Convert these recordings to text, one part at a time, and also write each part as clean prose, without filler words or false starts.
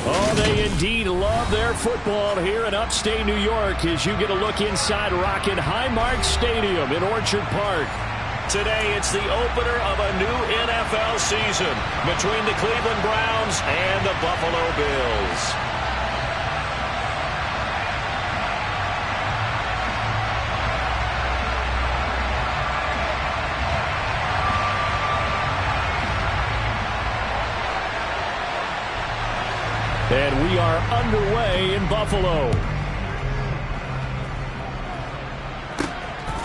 Oh, they indeed love their football here in upstate New York as you get a look inside Rocket Highmark Stadium in Orchard Park. Today, it's the opener of a new NFL season between the Cleveland Browns and the Buffalo Bills. And we are underway in Buffalo.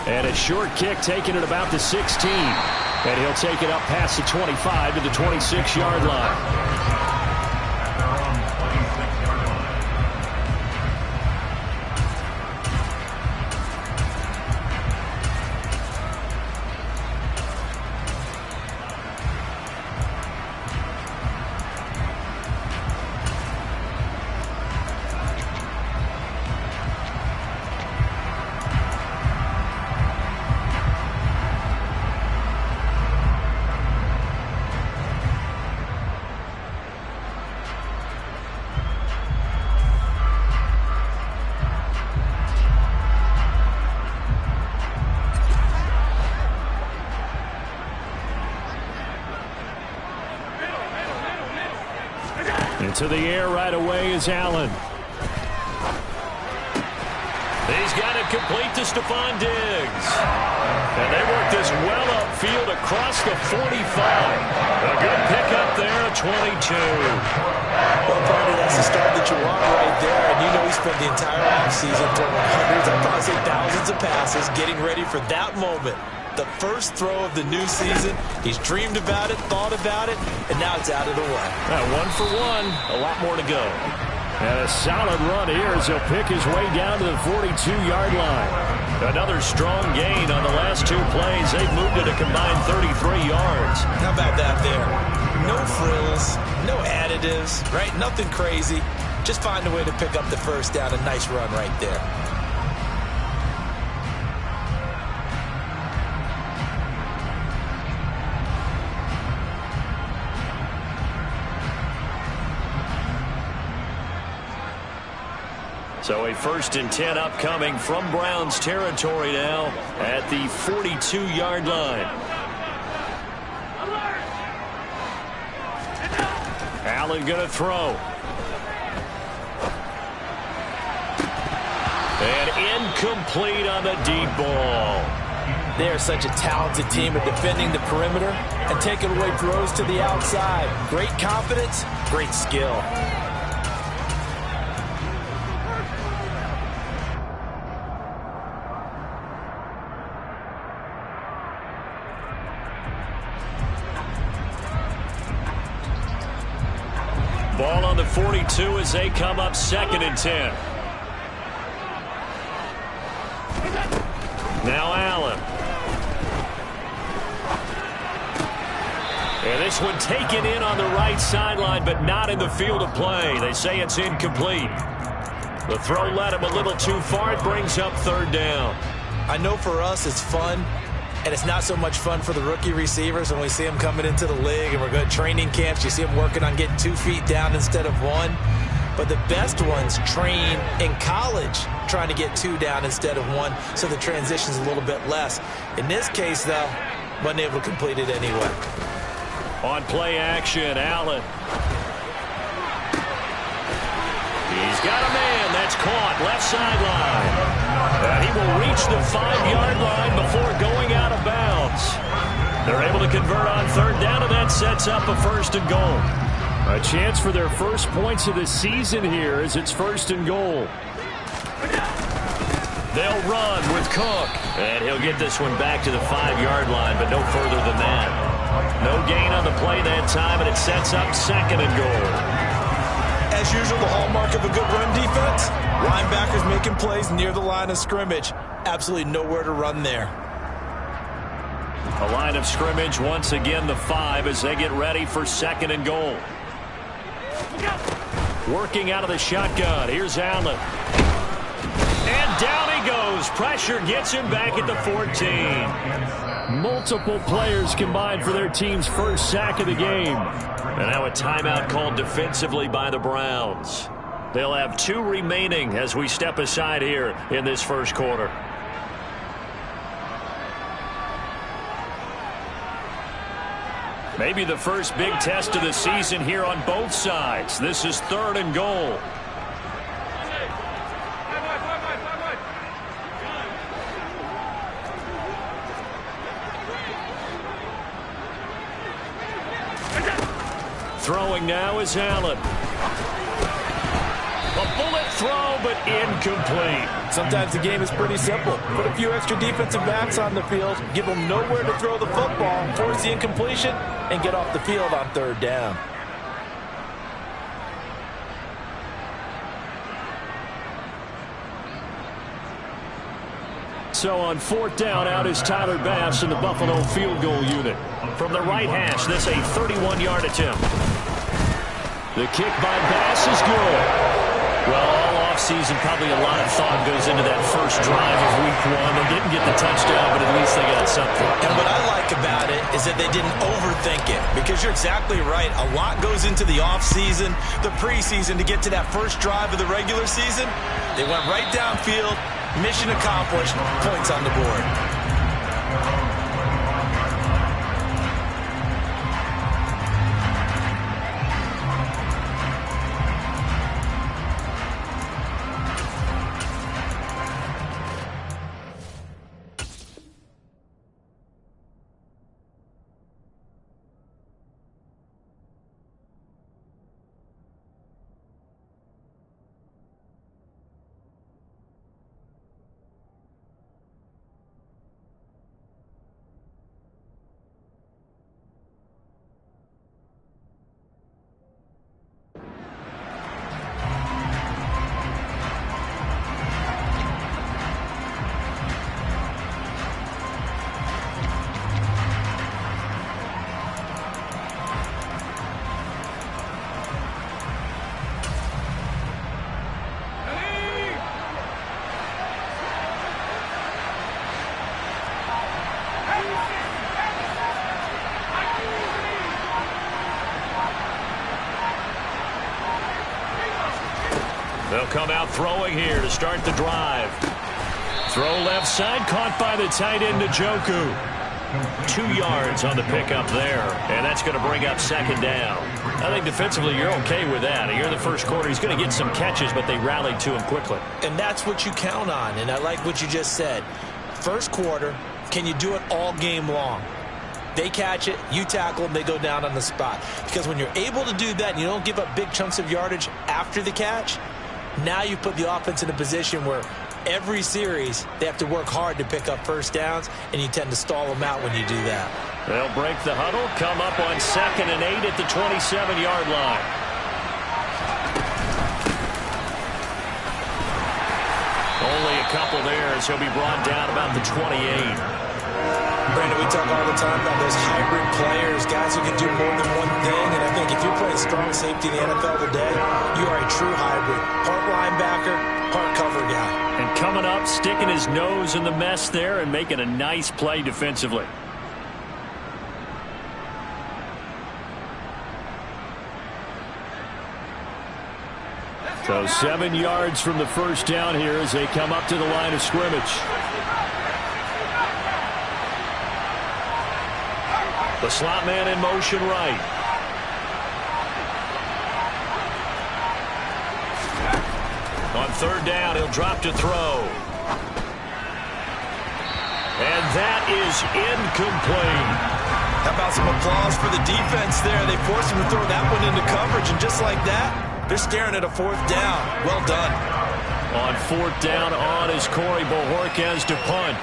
And a short kick taken at about the 16. And he'll take it up past the 25 to the 26-yard line. Into the air right away is Allen. He's got it complete to Stephon Diggs. And they work this well upfield across the 45. A good pickup there at 22. Well, Brady, that's the start that you want right there. And you know he spent the entire offseason throwing hundreds, I'd probably say thousands of passes, getting ready for that moment. The first throw of the new season. He's dreamed about it, thought about it, and now it's out of the way. 1 for 1. A lot more to go. And a solid run here as he'll pick his way down to the 42-yard line. Another strong gain on the last 2 plays. They've moved it a combined 33 yards. How about that there? No frills, no additives, right? Nothing crazy. Just find a way to pick up the first down. A nice run right there. So a 1st and 10 upcoming from Browns territory now at the 42-yard line. Allen going to throw. And incomplete on the deep ball. They are such a talented team at defending the perimeter and taking away throws to the outside. Great confidence, great skill. Ball on the 42 as they come up 2nd and 10. Now Allen. And this one taken in on the right sideline, but not in the field of play. They say it's incomplete. The throw led him a little too far. It brings up 3rd down. I know for us it's fun, and it's not so much fun for the rookie receivers when we see them coming into the league and we're going to training camps. You see them working on getting 2 feet down instead of 1. But the best ones train in college trying to get 2 down instead of 1, so the transition's a little bit less. In this case, though, wasn't able to complete it anyway. On play action, Allen. He's got a man that's caught left sideline. And he will reach the 5-yard line before going out of bounds. They're able to convert on 3rd down, and that sets up a 1st and goal. A chance for their first points of the season here as it's 1st and goal. They'll run with Cook. And he'll get this one back to the 5-yard line, but no further than that. No gain on the play that time, and it sets up 2nd and goal. As usual, the hallmark of a good run defense, linebackers making plays near the line of scrimmage. Absolutely nowhere to run there. A line of scrimmage once again the 5 as they get ready for 2nd and goal. Working out of the shotgun. Here's Allen. And down he goes. pressure gets him back at the 14. Multiple players combined for their team's first sack of the game. And now a timeout called defensively by the Browns. They'll have 2 remaining as we step aside here in this first quarter. Maybe the first big test of the season here on both sides. This is 3rd and goal. Throwing now is Allen. A bullet throw, but incomplete. Sometimes the game is pretty simple. Put a few extra defensive backs on the field, give them nowhere to throw the football, force the incompletion, and get off the field on 3rd down. So on 4th down, out is Tyler Bass in the Buffalo field goal unit. From the right hash, this a 31-yard attempt. The kick by Bass is good. Well, all offseason, probably a lot of thought goes into that first drive of Week 1. They didn't get the touchdown, but at least they got something. And what I like about it is that they didn't overthink it, because you're exactly right. A lot goes into the offseason, the preseason, to get to that first drive of the regular season. They went right downfield, mission accomplished, points on the board. They'll come out throwing here to start the drive. Throw left side, caught by the tight end, Njoku. 2 yards on the pickup there, and that's going to bring up 2nd down. I think defensively you're okay with that. Here in the first quarter, he's going to get some catches, but they rallied to him quickly. And that's what you count on, and I like what you just said. First quarter, can you do it all game long? They catch it, you tackle them, they go down on the spot. Because when you're able to do that and you don't give up big chunks of yardage after the catch, now you put the offense in a position where every series they have to work hard to pick up first downs, and you tend to stall them out when you do that. They'll break the huddle, come up on 2nd and 8 at the 27-yard line. Only a couple there as he'll be brought down about the 28. Brandon, we talk all the time about those hybrid players, guys who can do more than one thing, and I think if you're playing strong safety in the NFL today, you are a true hybrid. Part linebacker, part cover guy. And coming up, sticking his nose in the mess there and making a nice play defensively. So 7 yards from the first down here as they come up to the line of scrimmage. The slot man in motion right. On 3rd down, he'll drop to throw. And that is incomplete. How about some applause for the defense there? They forced him to throw that one into coverage, and just like that, they're staring at a 4th down. Well done. On 4th down, on is Corey Bojorquez to punt.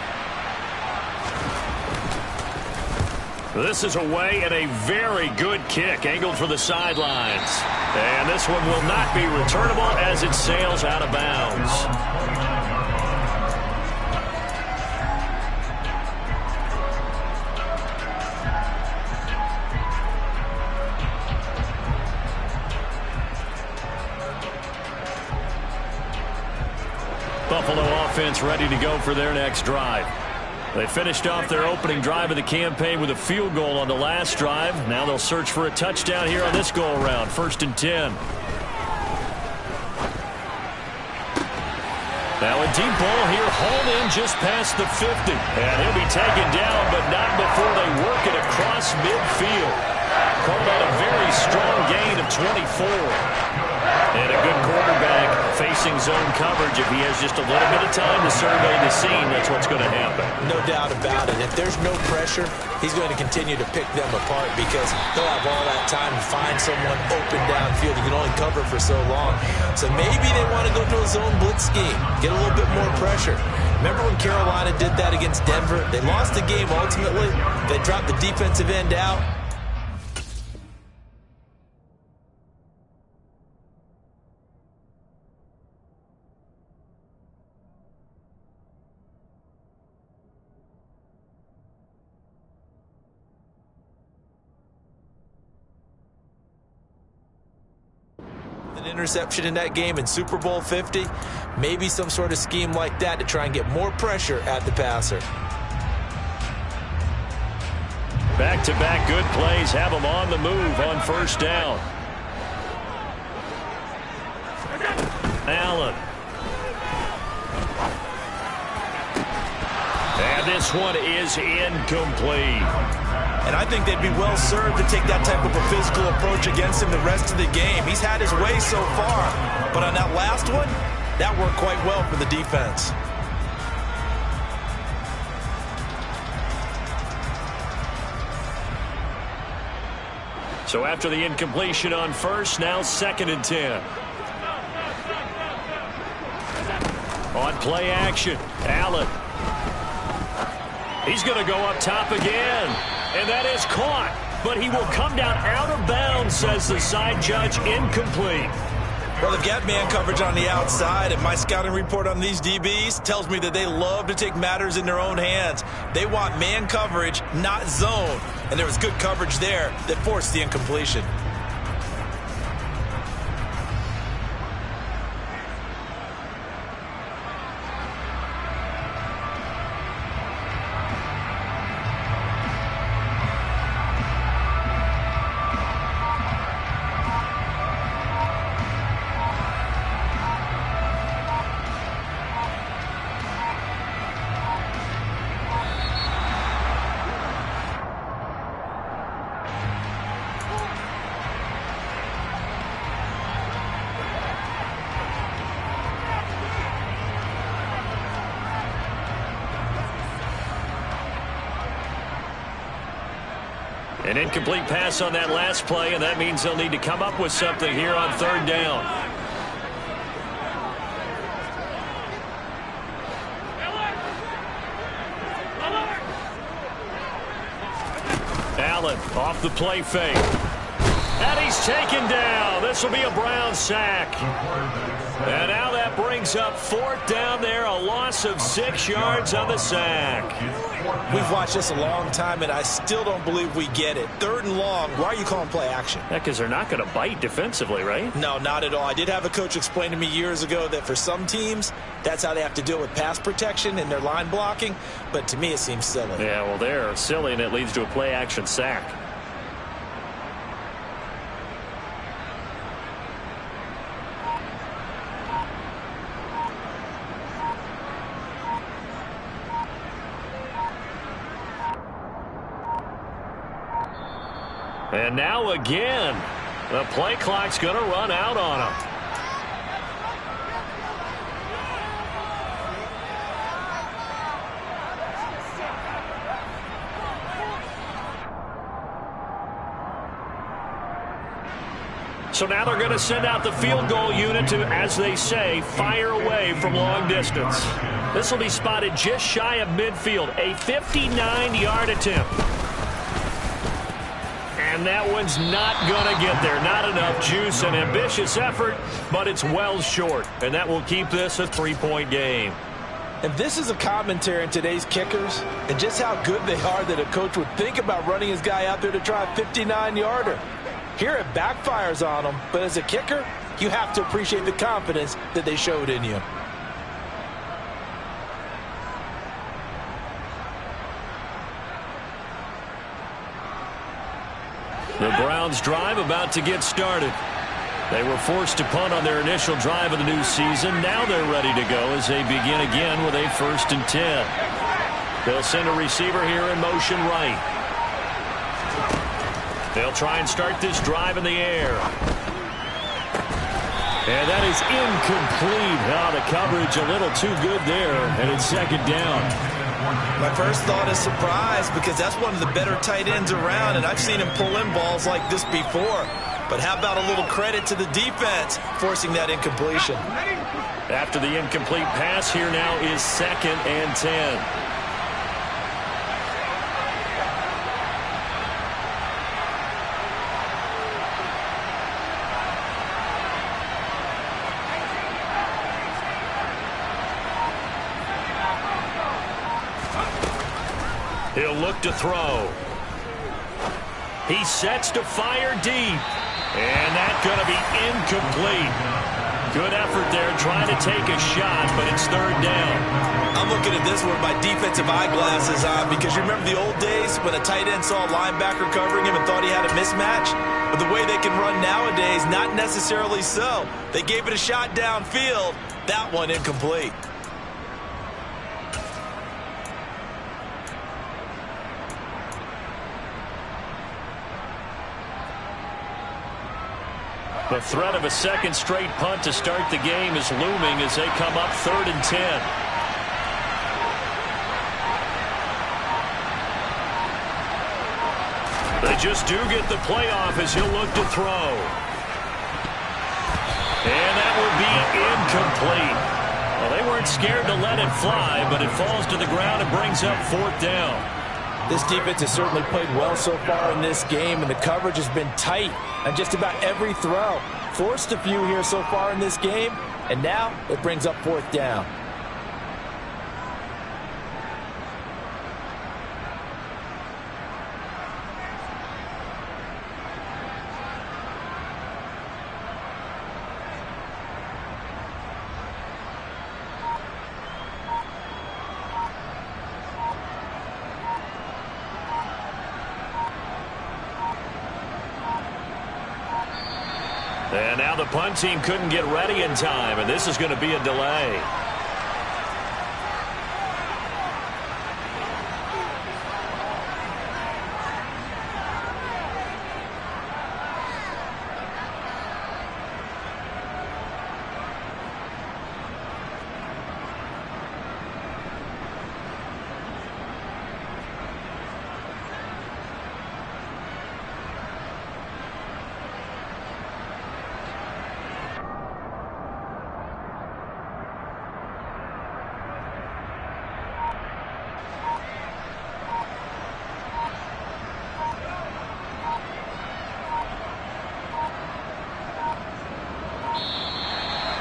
This is away and a very good kick angled for the sidelines. And this one will not be returnable as it sails out of bounds. Buffalo offense ready to go for their next drive. They finished off their opening drive of the campaign with a field goal on the last drive. Now they'll search for a touchdown here on this go-around. 1st and 10. Now a deep ball here, hauled in just past the 50. And he'll be taken down, but not before they work it across midfield. Called that a very strong gain of 24. And a good quarterback facing zone coverage. If he has just a little bit of time to survey the scene, that's what's going to happen. No doubt about it. If there's no pressure, he's going to continue to pick them apart because he'll have all that time to find someone open downfield. You can only cover for so long. So maybe they want to go to a zone blitz scheme, get a little bit more pressure. Remember when Carolina did that against Denver? They lost the game ultimately. They dropped the defensive end out. Interception in that game in Super Bowl 50. Maybe some sort of scheme like that to try and get more pressure at the passer. Back-to-back good plays have them on the move on 1st down. Allen. And this one is incomplete. And I think they'd be well served to take that type of a physical approach against him the rest of the game. He's had his way so far. But on that last one, that worked quite well for the defense. So after the incompletion on 1st, now 2nd and 10. On play action, Allen. He's going to go up top again. And that is caught. But he will come down out of bounds, says the side judge. Incomplete. Well, they've got man coverage on the outside, and my scouting report on these DBs tells me that they love to take matters in their own hands. They want man coverage, not zone. And there was good coverage there that forced the incompletion. An incomplete pass on that last play, and that means they'll need to come up with something here on 3rd down. Allen off the play fake. And he's taken down. This will be a Brown sack. And now that brings up 4th down there, a loss of 6 yards on the sack. We've watched this a long time, and I still don't believe we get it. 3rd and long, why are you calling play action? Yeah, because they're not going to bite defensively, right? No, not at all. I did have a coach explain to me years ago that for some teams, that's how they have to deal with pass protection and their line blocking. But to me, it seems silly. Yeah, well, they're silly, and it leads to a play action sack. And now again, the play clock's going to run out on him. So now they're going to send out the field goal unit to, as they say, fire away from long distance. This will be spotted just shy of midfield, a 59-yard attempt. And that one's not going to get there. Not enough juice. An ambitious effort, but it's well short. And that will keep this a 3-point game. And this is a commentary on today's kickers and just how good they are that a coach would think about running his guy out there to try a 59-yarder. Here it backfires on them, but as a kicker, you have to appreciate the confidence that they showed in you. The Browns drive about to get started. They were forced to punt on their initial drive of the new season. Now they're ready to go as they begin again with a 1st and 10. They'll send a receiver here in motion right. They'll try and start this drive in the air. And that is incomplete. Oh, the coverage a little too good there, and it's 2nd down. My first thought is surprise because that's one of the better tight ends around, and I've seen him pull in balls like this before. But how about a little credit to the defense forcing that incompletion? After the incomplete pass, here now is 2nd and 10. He'll look to throw. He sets to fire deep. And that's going to be incomplete. Good effort there trying to take a shot, but it's 3rd down. I'm looking at this one with my defensive eyeglasses on because you remember the old days when a tight end saw a linebacker covering him and thought he had a mismatch? But the way they can run nowadays, not necessarily so. They gave it a shot downfield. That one incomplete. The threat of a 2nd straight punt to start the game is looming as they come up 3rd and 10. They just do get the playoff as he'll look to throw. And that will be incomplete. Well, they weren't scared to let it fly, but it falls to the ground and brings up 4th down. This defense has certainly played well so far in this game, and the coverage has been tight on just about every throw. Forced a few here so far in this game, and now it brings up 4th down. And now the punt team couldn't get ready in time, and this is going to be a delay.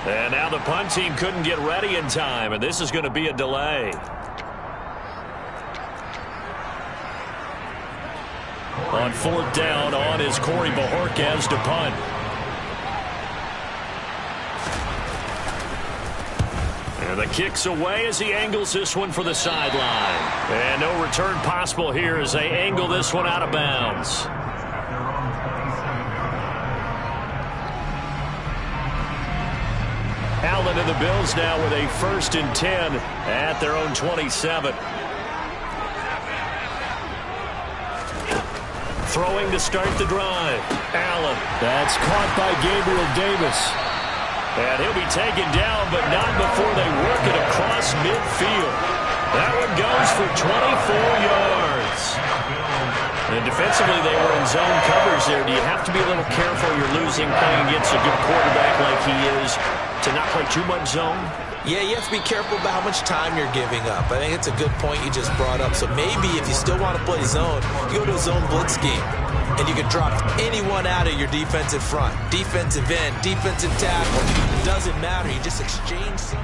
And now the punt team couldn't get ready in time, and this is going to be a delay. On 4th down, on is Corey Bojorquez to punt. And the kick's away as he angles this one for the sideline. And no return possible here as they angle this one out of bounds. Allen and the Bills now with a 1st and 10 at their own 27. Throwing to start the drive. Allen. That's caught by Gabriel Davis. And he'll be taken down, but not before they work it across midfield. That one goes for 24 yards. And defensively, they were in zone coverage there. Do you have to be a little careful you're losing playing against a good quarterback like he is to not play too much zone? Yeah, you have to be careful about how much time you're giving up. I think it's a good point you just brought up. So maybe if you still want to play zone, you go to a zone blitz scheme. And you can drop anyone out of your defensive front. Defensive end, defensive tackle. It doesn't matter. You just exchange some.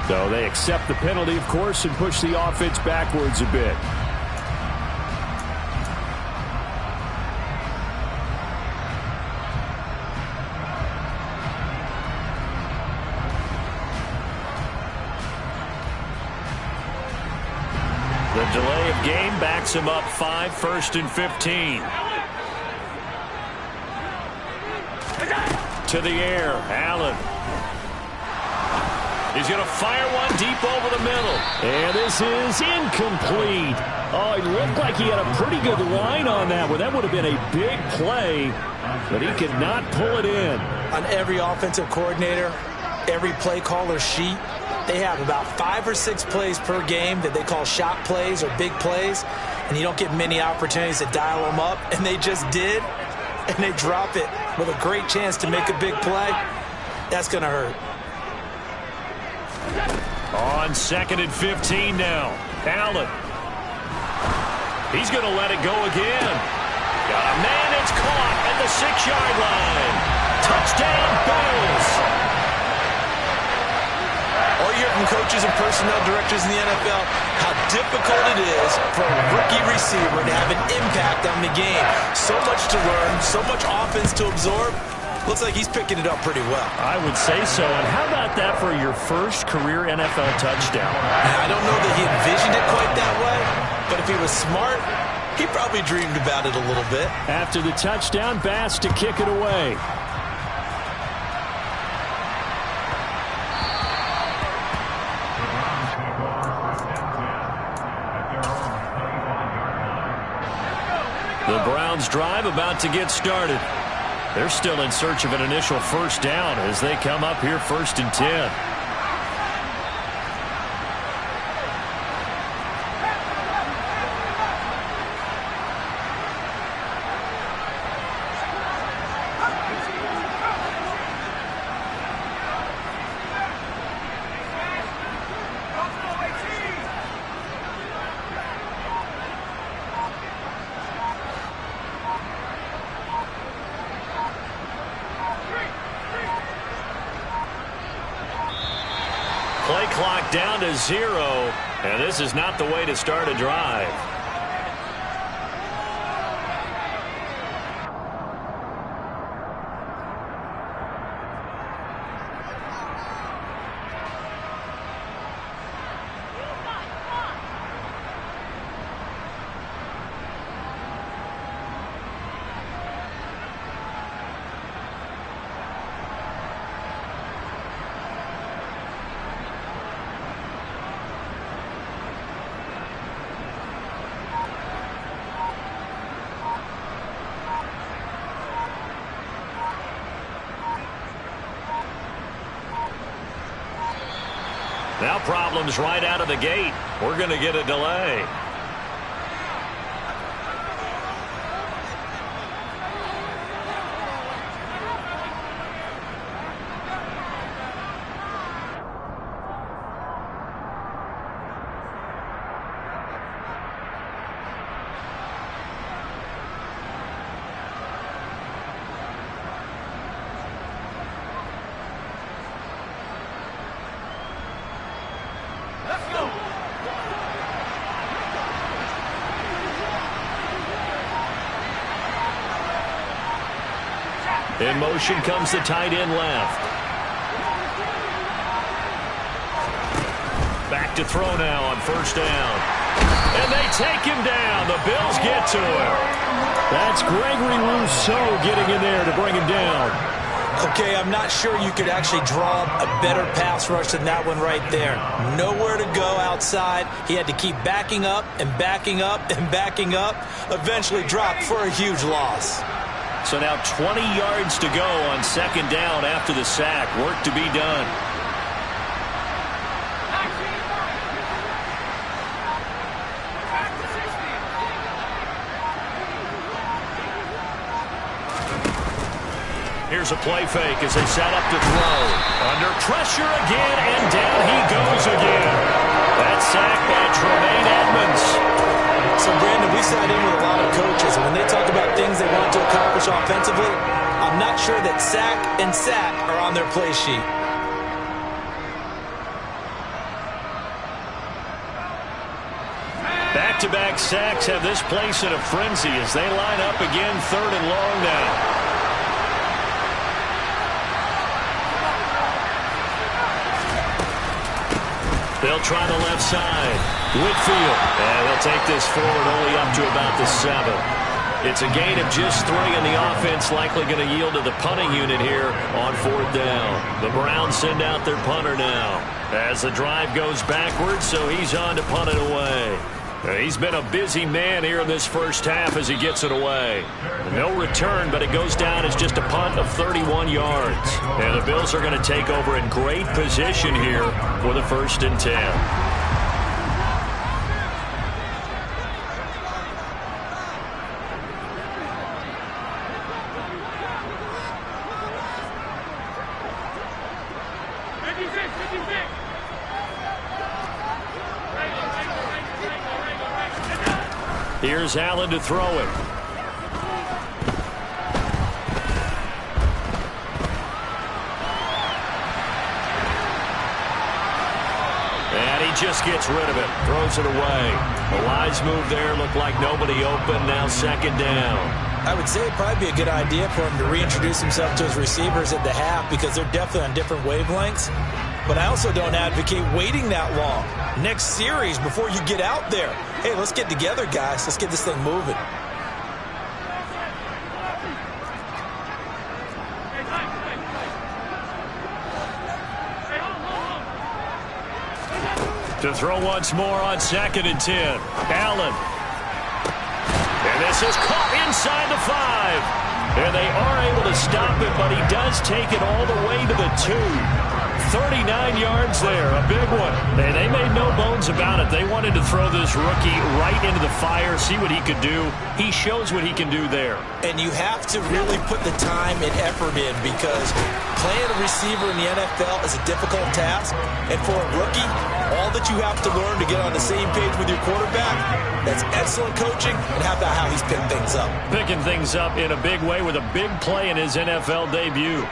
So they accept the penalty, of course, and push the offense backwards a bit. The delay of game backs him up 5, 1st and 15. To the air, Allen. He's going to fire one deep over the middle. And this is incomplete. Oh, it looked like he had a pretty good line on that one. That would have been a big play, but he could not pull it in. On every offensive coordinator, every play caller sheet, they have about 5 or 6 plays per game that they call shot plays or big plays, and you don't get many opportunities to dial them up, and they just did, and they drop it with a great chance to make a big play. That's going to hurt. On 2nd and 15 now. Allen. He's going to let it go again. Got a man, it's caught at the 6-yard line. Touchdown, Bills. All you hear from coaches and personnel directors in the NFL, how difficult it is for a rookie receiver to have an impact on the game. So much to learn, so much offense to absorb. Looks like he's picking it up pretty well. I would say so. And how about that for your first career NFL touchdown? Now, I don't know that he envisioned it quite that way, but if he was smart, he probably dreamed about it a little bit. After the touchdown, Bass to kick it away. The Browns drive about to get started. They're still in search of an initial first down as they come up here 1st and 10. Play clock down to 0, and this is not the way to start a drive. Now problems right out of the gate. We're going to get a delay. In motion comes the tight end left. Back to throw now on 1st down. And they take him down. The Bills get to him. That's Gregory Rousseau getting in there to bring him down. Okay, I'm not sure you could actually draw a better pass rush than that one right there. Nowhere to go outside. He had to keep backing up and backing up and backing up. Eventually dropped for a huge loss. So now 20 yards to go on 2nd down after the sack. Work to be done. Here's a play fake as they set up to throw. Under pressure again, and down he goes again. That sack by Tremaine Edmunds. So, Brandon, we sat in with a lot of coaches, and when they talk about things they want to accomplish offensively, I'm not sure that sack and sack are on their play sheet. back-to-back sacks have this place in a frenzy as they line up again 3rd and long now. They'll try the left side. Whitfield. And he'll take this forward only up to about the 7. It's a gain of just 3, and the offense likely going to yield to the punting unit here on 4th down. The Browns send out their punter now as the drive goes backwards, so he's on to punt it away. He's been a busy man here in this first half as he gets it away. No return, but it goes down as just a punt of 31 yards. And the Bills are going to take over in great position here for the 1st and 10. Here's Allen to throw it. And he just gets rid of it. Throws it away. A wise move there. Looked like nobody open. Now 2nd down. I would say it'd probably be a good idea for him to reintroduce himself to his receivers at the half because they're definitely on different wavelengths. But I also don't advocate waiting that long. Next series before you get out there. Hey, let's get together, guys. Let's get this thing moving. To throw once more on 2nd and 10. Allen. And this is caught inside the 5. And they are able to stop it, but he does take it all the way to the 2. 39 yards there, a big one. And they made no bones about it. They wanted to throw this rookie right into the fire, see what he could do. He shows what he can do there. And you have to really put the time and effort in because playing a receiver in the NFL is a difficult task. And for a rookie, all that you have to learn to get on the same page with your quarterback, that's excellent coaching. And how about how he's picking things up? Picking things up in a big way with a big play in his NFL debut.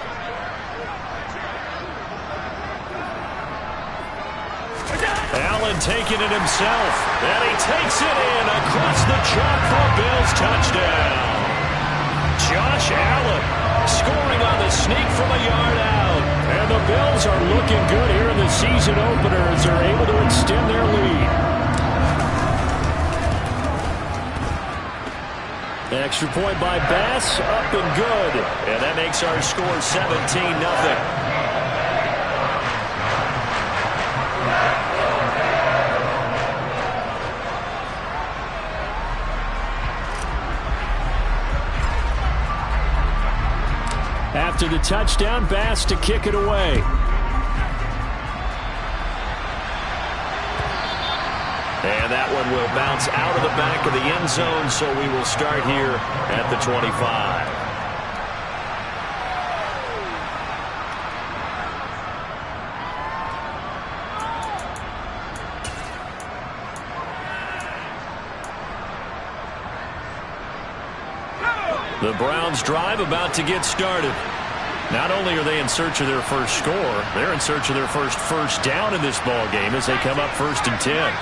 Allen taking it himself, and he takes it in across the chalk for a Bills touchdown. Josh Allen scoring on the sneak from a yard out. And the Bills are looking good here in the season opener as they're able to extend their lead. Extra point by Bass, up and good. And that makes our score 17-0. After the touchdown, Bass to kick it away. And that one will bounce out of the back of the end zone, so we will start here at the 25. The Browns drive about to get started. Not only are they in search of their first score, they're in search of their first down in this ball game as they come up 1st and 10.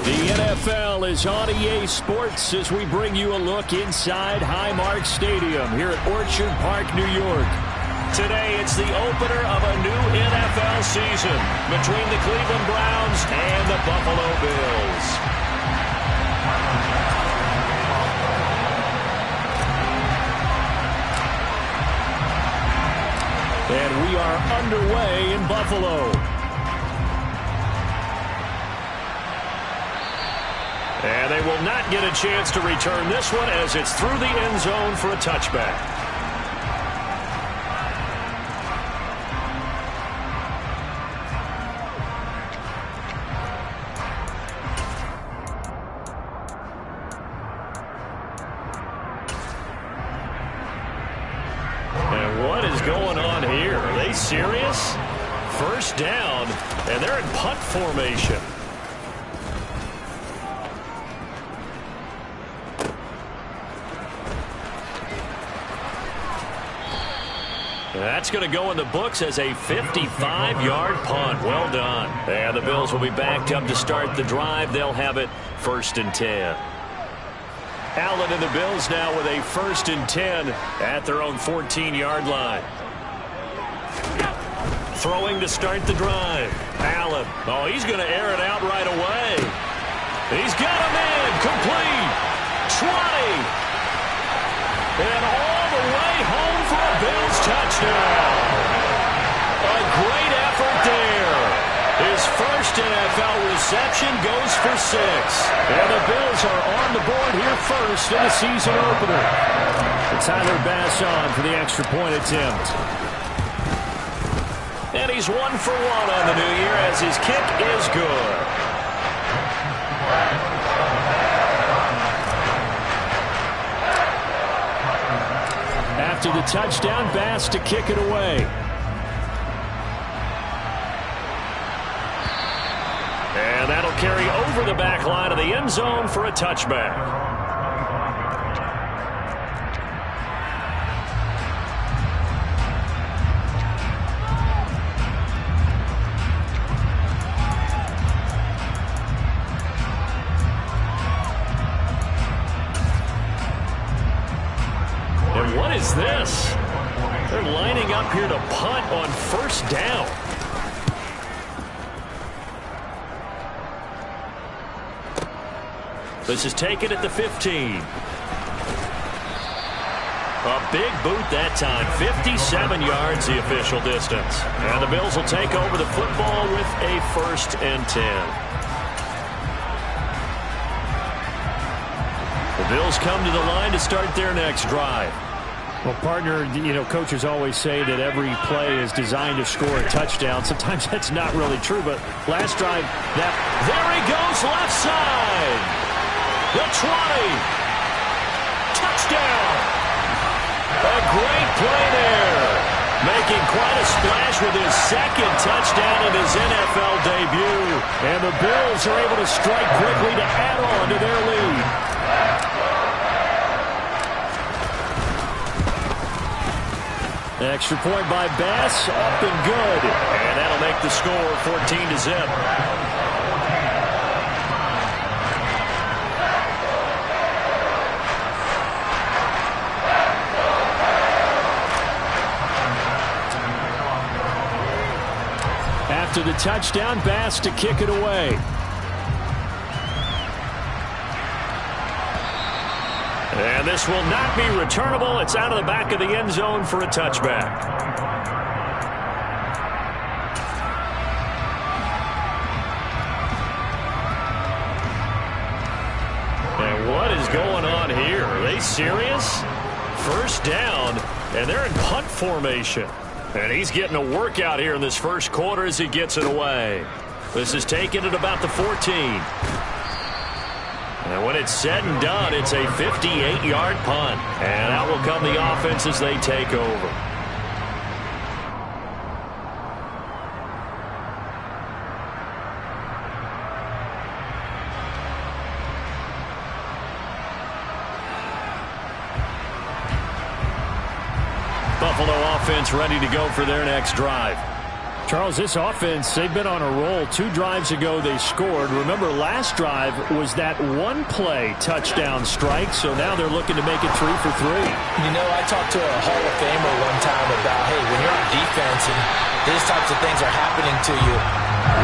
The NFL is on EA Sports as we bring you a look inside Highmark Stadium here at Orchard Park, New York. Today, it's the opener of a new NFL season between the Cleveland Browns and the Buffalo Bills. And we are underway in Buffalo. And they will not get a chance to return this one as it's through the end zone for a touchback. And what is going on here? Are they serious? First down, and they're in punt formation. That's going to go in the books as a 55-yard punt. Well done. And the Bills will be backed up to start the drive. They'll have it 1st and 10. Allen and the Bills now with a 1st and 10 at their own 14-yard line. Throwing to start the drive. Allen. Oh, he's going to air it out right away. He's got a man. Complete. 20. And all the way home for a Bills touchdown. A great effort there. His first NFL reception goes for 6. And the Bills are on the board here first in the season opener. Tyler Bass on for the extra point attempt. And he's 1 for 1 on the new year as his kick is good. After the touchdown, Bass to kick it away. And that'll carry over the back line of the end zone for a touchback. And what is this? They're lining up here to punt on first down. This is taken at the 15. A big boot that time. 57 yards the official distance. And the Bills will take over the football with a 1st and 10. The Bills come to the line to start their next drive. Well, partner, you know, coaches always say that every play is designed to score a touchdown. Sometimes that's not really true, but last drive, there he goes, left side. The 20. Touchdown. A great play there. Making quite a splash with his 2nd touchdown in his NFL debut. And the Bills are able to strike quickly to add on to their lead. Extra point by Bass, up and good. And that'll make the score 14-0. After the touchdown, Bass to kick it away. And this will not be returnable. It's out of the back of the end zone for a touchback. And what is going on here? Are they serious? First down, and they're in punt formation. And he's getting a workout here in this first quarter as he gets it away. This is taken at about the 14. And when it's said and done, it's a 58-yard punt. And out will come the offense as they take over. Buffalo offense ready to go for their next drive. Charles, this offense, they've been on a roll. 2 drives ago they scored. Remember, last drive was that one-play touchdown strike, so now they're looking to make it 3 for 3. You know, I talked to a Hall of Famer one time about, hey, when you're on defense and these types of things are happening to you,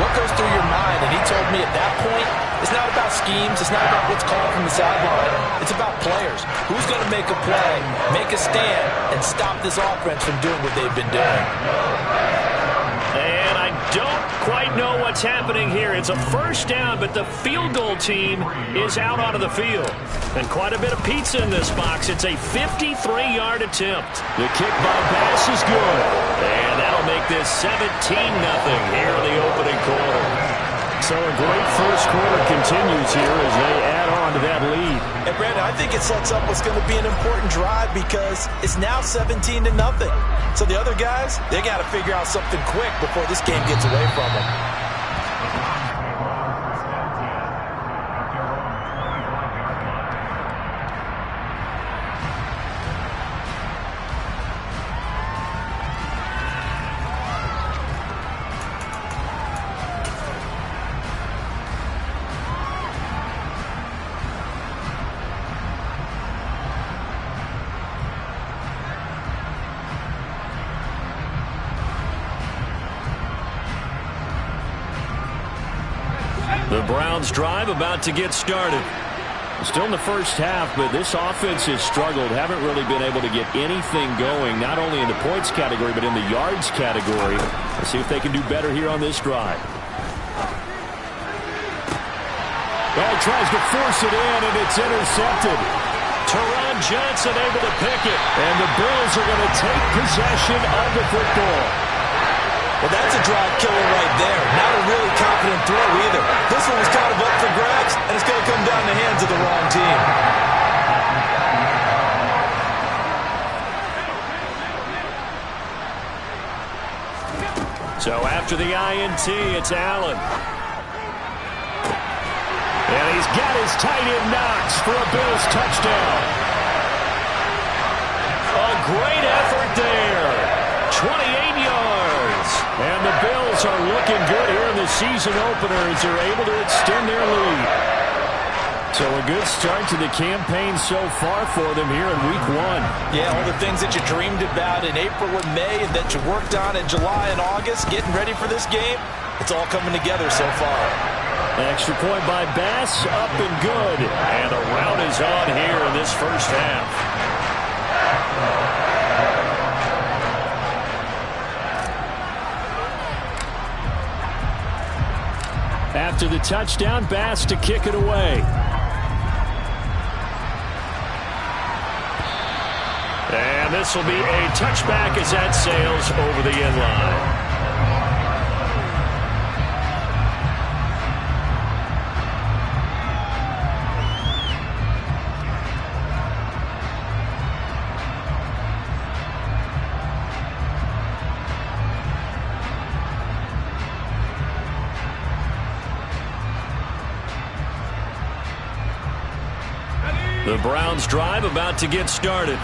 what goes through your mind? And he told me at that point, it's not about schemes. It's not about what's called from the sideline. It's about players. Who's going to make a play, make a stand, and stop this offense from doing what they've been doing? And I don't quite know what's happening here. It's a first down, but the field goal team is out onto the field. And quite a bit of pizza in this box. It's a 53-yard attempt. The kick by Bass is good. And that'll make this 17-0 here in the opening quarter. So a great first quarter continues here as they add on to that lead. And Brandon, I think it sets up what's going to be an important drive because it's now 17-0. So the other guys, they got to figure out something quick before this game gets away from them. The Browns drive about to get started. Still in the first half, but this offense has struggled. Haven't really been able to get anything going, not only in the points category, but in the yards category. Let's see if they can do better here on this drive. Well, tries to force it in, and it's intercepted. Teron Johnson able to pick it, and the Bills are going to take possession of the football. Well, that's a drive killer right there. Not a really confident throw either. This one was kind of up for grabs, and it's going to come down the hands of the wrong team. So after the INT, it's Allen. And he's got his tight end Knox for a Bills touchdown. A great effort there. 28 yards. And the Bills are looking good here in the season opener as they're able to extend their lead. So a good start to the campaign so far for them here in week 1. Yeah, all the things that you dreamed about in April and May and that you worked on in July and August, getting ready for this game, it's all coming together so far. An extra point by Bass, up and good. And the rout is on here in this first half. After the touchdown, Bass to kick it away. And this will be a touchback as that sails over the end line. The Browns drive about to get started.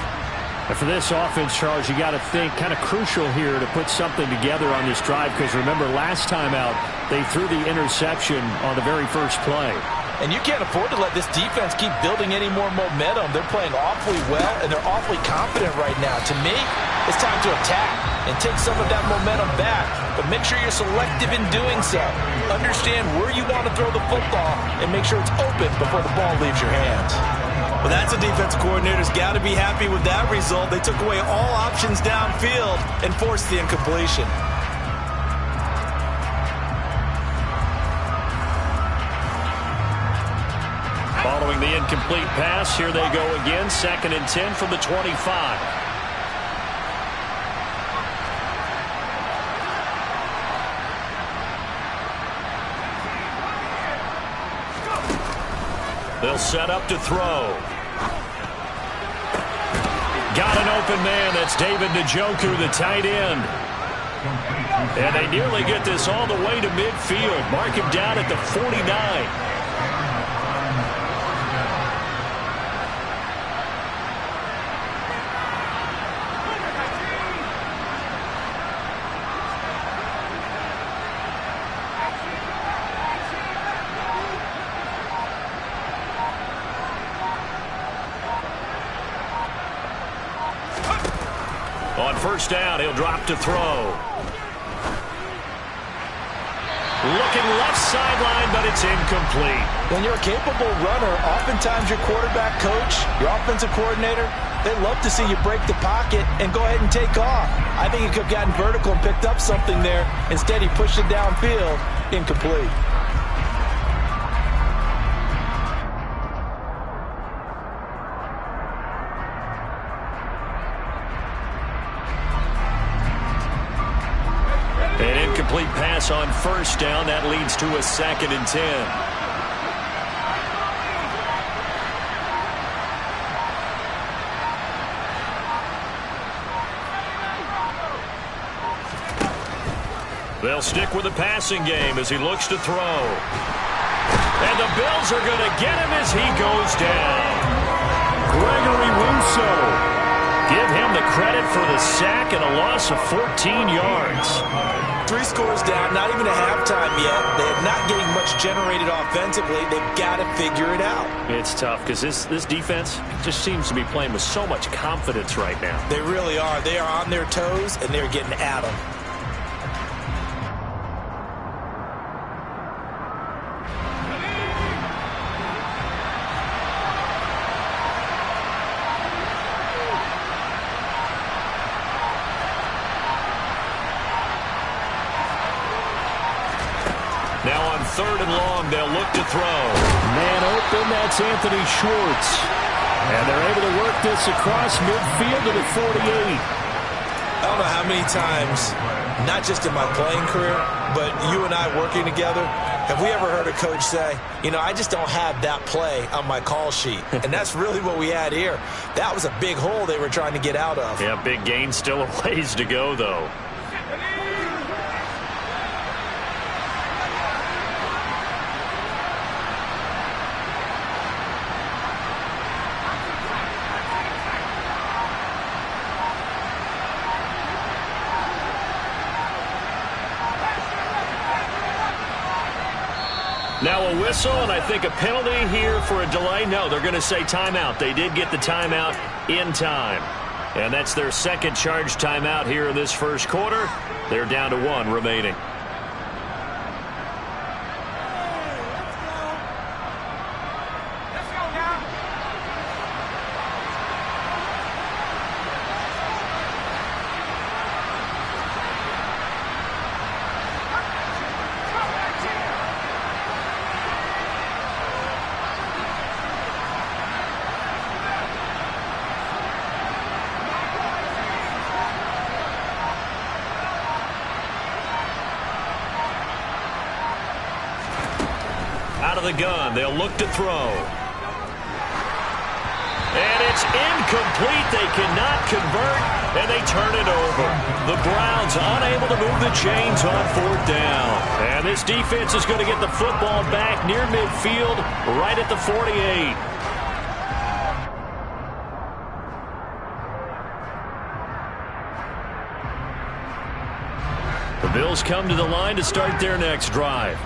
And for this offense, Charles, you got to think kind of crucial here to put something together on this drive because remember last time out they threw the interception on the very first play. And you can't afford to let this defense keep building any more momentum. They're playing awfully well, and they're awfully confident right now. To me, it's time to attack and take some of that momentum back. But make sure you're selective in doing so. Understand where you want to throw the football and make sure it's open before the ball leaves your hands. Well, that's a defense coordinator's got to be happy with that result. They took away all options downfield and forced the incompletion. Following the incomplete pass, here they go again. 2nd and 10 from the 25. They'll set up to throw. Got an open man. That's David Njoku, the tight end. And they nearly get this all the way to midfield. Mark him down at the 49. first down. He'll drop to throw. Looking left sideline, but it's incomplete. When you're a capable runner, oftentimes your quarterback coach, your offensive coordinator, they love to see you break the pocket and go ahead and take off. I think he could have gotten vertical and picked up something there. Instead, he pushed it downfield. Incomplete. An incomplete pass on first down. That leads to a 2nd and 10. They'll stick with the passing game as he looks to throw. And the Bills are going to get him as he goes down. Gregory Rousseau. Give him the credit for the sack and a loss of 14 yards. 3 scores down, not even a halftime yet. They're not getting much generated offensively. They've got to figure it out. It's tough because this defense just seems to be playing with so much confidence right now. They really are. They are on their toes, and they're getting at them. Now on 3rd and long, they'll look to throw. Man open, that's Anthony Schwartz. And they're able to work this across midfield to the 48. I don't know how many times, not just in my playing career, but you and I working together, have we ever heard a coach say, you know, I just don't have that play on my call sheet. And that's really what we had here. That was a big hole they were trying to get out of. Yeah, big gain, still a ways to go, though. Now a whistle, and I think a penalty here for a delay. No, they're going to say timeout. They did get the timeout in time. And that's their 2nd charge timeout here in this first quarter. They're down to 1 remaining. Out of the gun, they'll look to throw. And it's incomplete. They cannot convert, and they turn it over. The Browns unable to move the chains on 4th down. And this defense is going to get the football back near midfield, right at the 48. The Bills come to the line to start their next drive.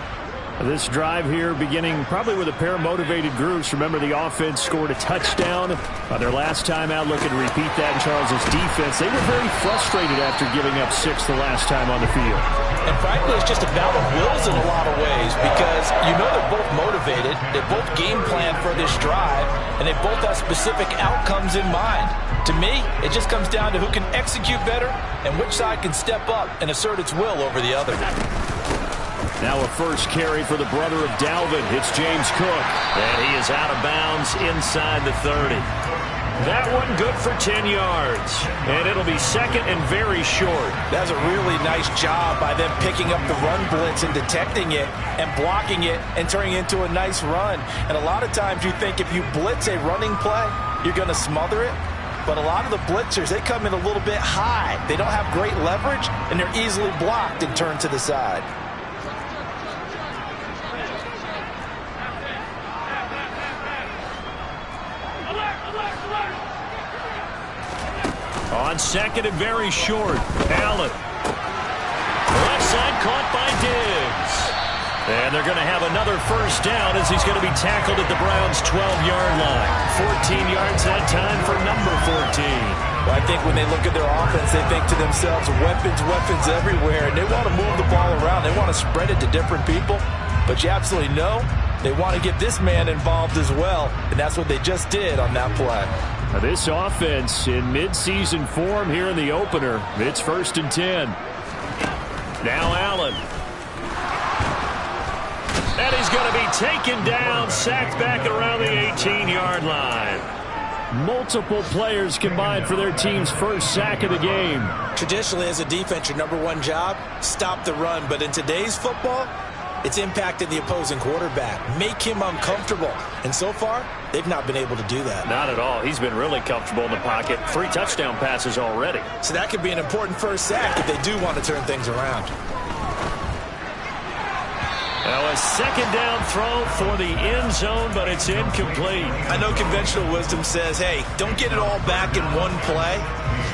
This drive here beginning probably with a pair of motivated groups. Remember, the offense scored a touchdown on their last time out. Looking to repeat that in Charles's defense. They were very frustrated after giving up 6 the last time on the field. And frankly, it's just a battle of wills in a lot of ways because you know they're both motivated. They both game plan for this drive, and they both have specific outcomes in mind. To me, it just comes down to who can execute better and which side can step up and assert its will over the other. Now a first carry for the brother of Dalvin. It's James Cook. And he is out of bounds inside the 30. That one good for 10 yards. And it'll be 2nd and very short. That's a really nice job by them picking up the run blitz and detecting it and blocking it and turning it into a nice run. And a lot of times you think if you blitz a running play, you're going to smother it. But a lot of the blitzers, they come in a little bit high. They don't have great leverage, and they're easily blocked and turned to the side. On 2nd and very short, Allen. Left side caught by Diggs. And they're going to have another first down as he's going to be tackled at the Browns' 12-yard line. 14 yards that time for number 14. Well, I think when they look at their offense, they think to themselves, weapons everywhere, and they want to move the ball around. They want to spread it to different people, but you absolutely know they want to get this man involved as well, and that's what they just did on that play. Now this offense in midseason form here in the opener. It's 1st and 10. Now Allen. And he's going to be taken down, sacked back around the 18-yard line. Multiple players combined for their team's first sack of the game. Traditionally, as a defense, your number one job, stop the run. But in today's football, it's impacting the opposing quarterback. Make him uncomfortable. And so far, they've not been able to do that. Not at all. He's been really comfortable in the pocket. 3 touchdown passes already. So that could be an important first sack if they do want to turn things around. Now a second down throw for the end zone, but it's incomplete. I know conventional wisdom says, hey, don't get it all back in one play.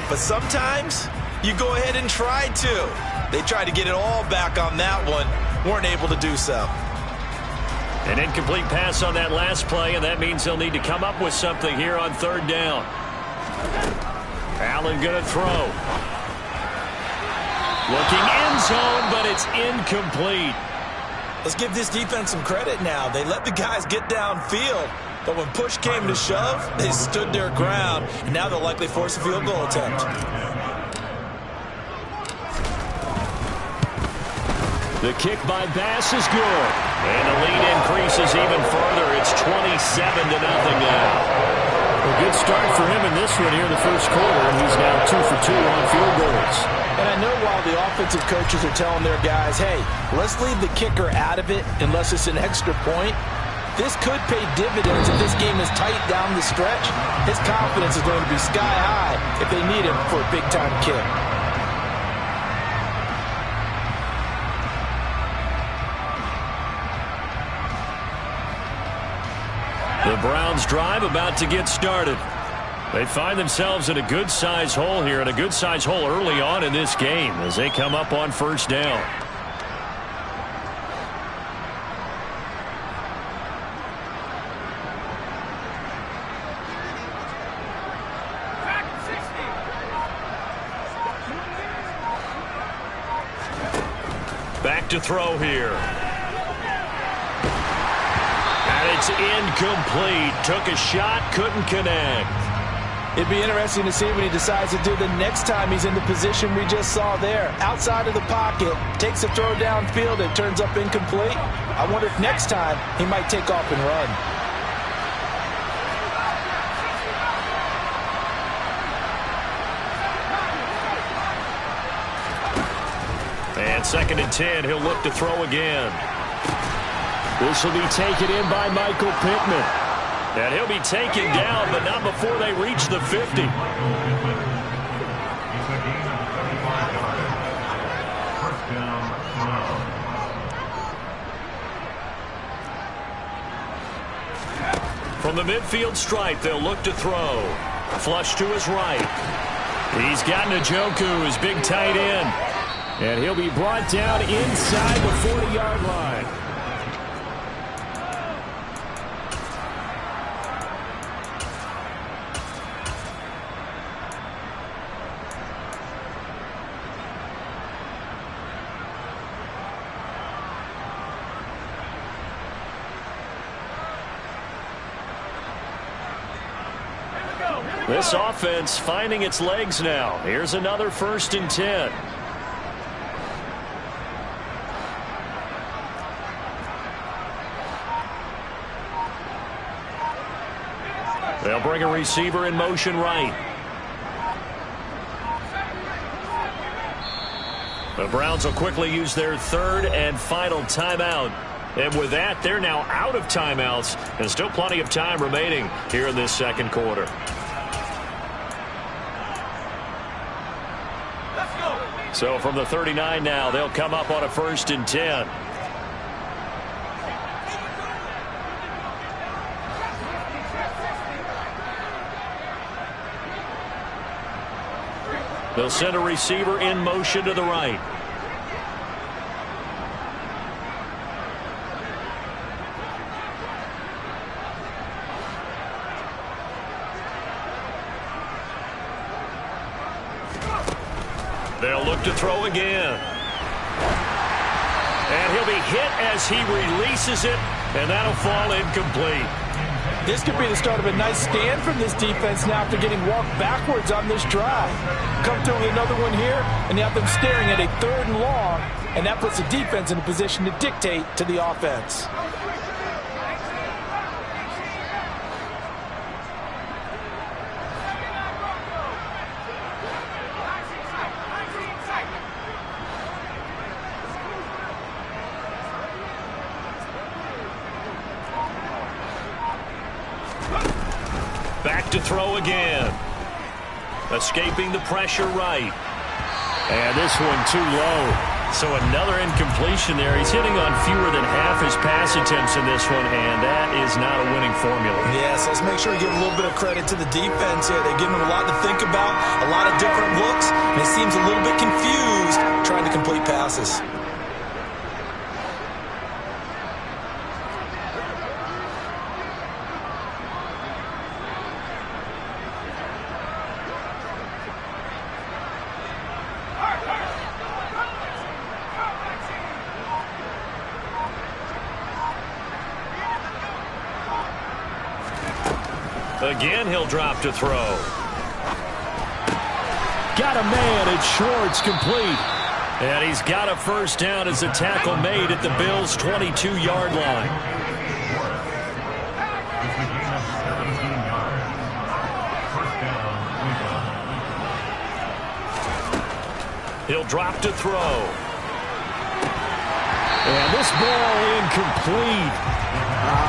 But sometimes you go ahead and try to. They tried to get it all back on that one. Weren't able to do so. An incomplete pass on that last play, and that means they'll need to come up with something here on 3rd down. Allen going to throw. Looking end zone, but it's incomplete. Let's give this defense some credit now. They let the guys get downfield, but when push came to shove, they stood their ground, and now they'll likely force a field goal attempt. The kick by Bass is good. And the lead increases even further. It's 27-0 now. A good start for him in this one here in the first quarter, and he's now 2 for 2 on field goals. And I know while the offensive coaches are telling their guys, hey, let's leave the kicker out of it unless it's an extra point, this could pay dividends if this game is tight down the stretch. His confidence is going to be sky high if they need him for a big-time kick. The Browns drive about to get started. They find themselves in a good-sized hole here, and a good-sized hole early on in this game as they come up on 1st down. Back to throw here. And it's incomplete. Took a shot, couldn't connect. It'd be interesting to see what he decides to do the next time he's in the position we just saw there. Outside of the pocket, takes a throw downfield, and turns up incomplete. I wonder if next time he might take off and run. And 2nd and 10, he'll look to throw again. This will be taken in by Michael Pittman. And he'll be taken down, but not before they reach the 50. From the midfield stripe, they'll look to throw. Flush to his right. He's got Njoku, his big tight end. And he'll be brought down inside the 40-yard line. This offense finding its legs now. Here's another 1st and 10. They'll bring a receiver in motion right. The Browns will quickly use their 3rd and final timeout. And with that, they're now out of timeouts. And still plenty of time remaining here in this 2nd quarter. So from the 39 now, they'll come up on a 1st and 10. They'll send a receiver in motion to the right. They'll look to throw again. And he'll be hit as he releases it, and that'll fall incomplete. This could be the start of a nice stand from this defense now after getting walked backwards on this drive. Come through with another one here, and you have them staring at a 3rd and long, and that puts the defense in a position to dictate to the offense. Back to throw again. Escaping the pressure right. And this one too low. So another incompletion there. He's hitting on fewer than half his pass attempts in this one, and that is not a winning formula. Yes, let's make sure we give a little bit of credit to the defense here. They've given him a lot to think about, a lot of different looks, and he seems a little bit confused trying to complete passes. Again, he'll drop to throw. Got a man, it's Schwartz, complete. And he's got a first down as a tackle made at the Bills' 22-yard line. He'll drop to throw. And this ball incomplete.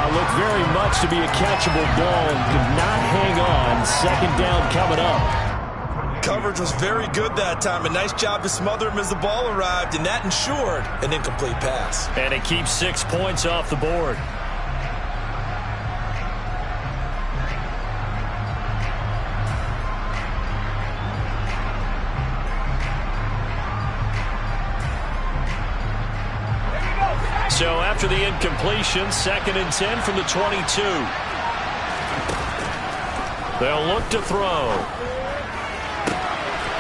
Looked very much to be a catchable ball and could not hang on. 2nd down coming up. Coverage was very good that time. A nice job to smother him as the ball arrived, and that ensured an incomplete pass. And it keeps 6 points off the board. So after the incompletion, 2nd and 10 from the 22. They'll look to throw.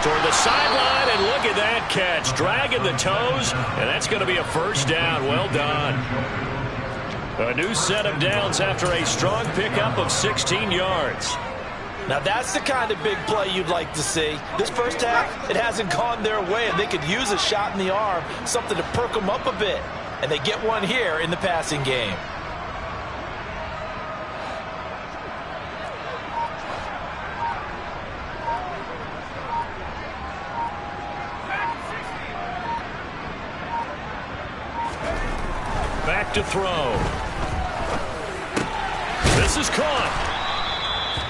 Toward the sideline, and look at that catch. Dragging the toes, and that's going to be a first down. Well done. A new set of downs after a strong pickup of 16 yards. Now that's the kind of big play you'd like to see. This first half, it hasn't gone their way, and they could use a shot in the arm, something to perk them up a bit. And they get one here in the passing game. Back to throw. This is caught.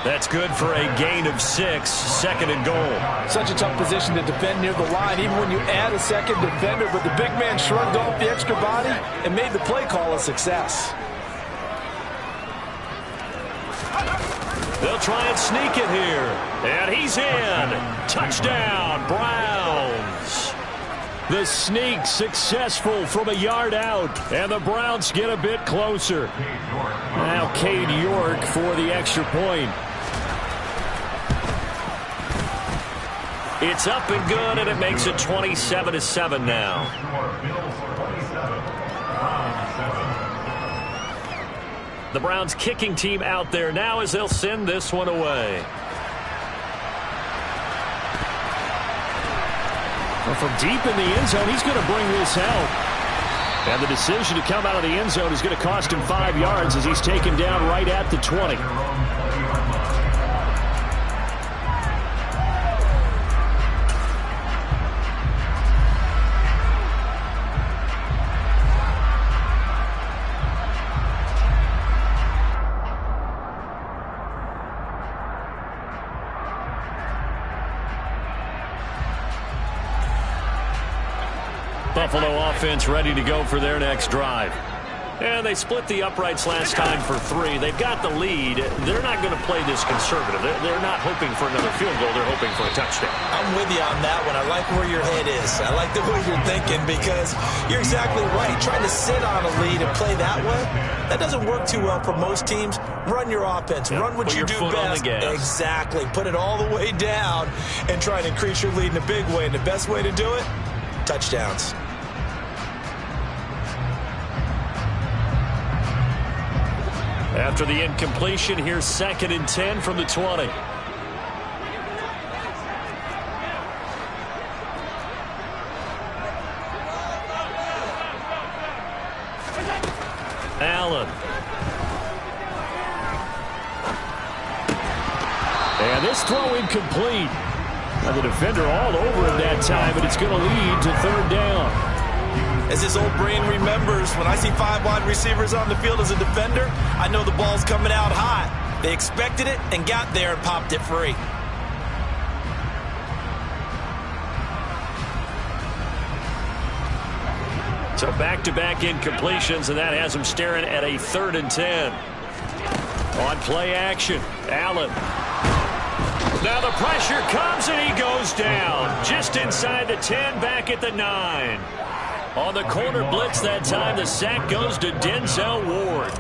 That's good for a gain of 6, 2nd and goal. Such a tough position to defend near the line, even when you add a second defender, but the big man shrugged off the extra body and made the play call a success. They'll try and sneak it here. And he's in. Touchdown, Browns. The sneak successful from a yard out, and the Browns get a bit closer. Now Cade York for the extra point. It's up and good, and it makes it 27-7 now. The Browns kicking team out there now as they'll send this one away. Well, from deep in the end zone, he's going to bring this out. And the decision to come out of the end zone is going to cost him 5 yards as he's taken down right at the 20. Buffalo offense ready to go for their next drive. And they split the uprights last time for 3. They've got the lead. They're not going to play this conservative. They're not hoping for another field goal. They're hoping for a touchdown. I'm with you on that one. I like where your head is. I like the way you're thinking because you're exactly right. Trying to sit on a lead and play that way, That doesn't work too well for most teams. Run your offense. Run what you do best. Exactly. Put it all the way down and try and increase your lead in a big way. And the best way to do it, touchdowns. After the incompletion, here's 2nd and 10 from the 20. Allen. And this throw incomplete. And the defender all over him that time, and it's going to lead to 3rd down. As his old brain remembers, when I see 5 wide receivers on the field as a defender, I know the ball's coming out hot. They expected it and got there and popped it free. So back-to-back incompletions, and that has him staring at a 3rd and 10. On play action, Allen. Now the pressure comes, and he goes down. Just inside the 10, back at the 9. On the corner blitz that time, the sack goes to Denzel Ward.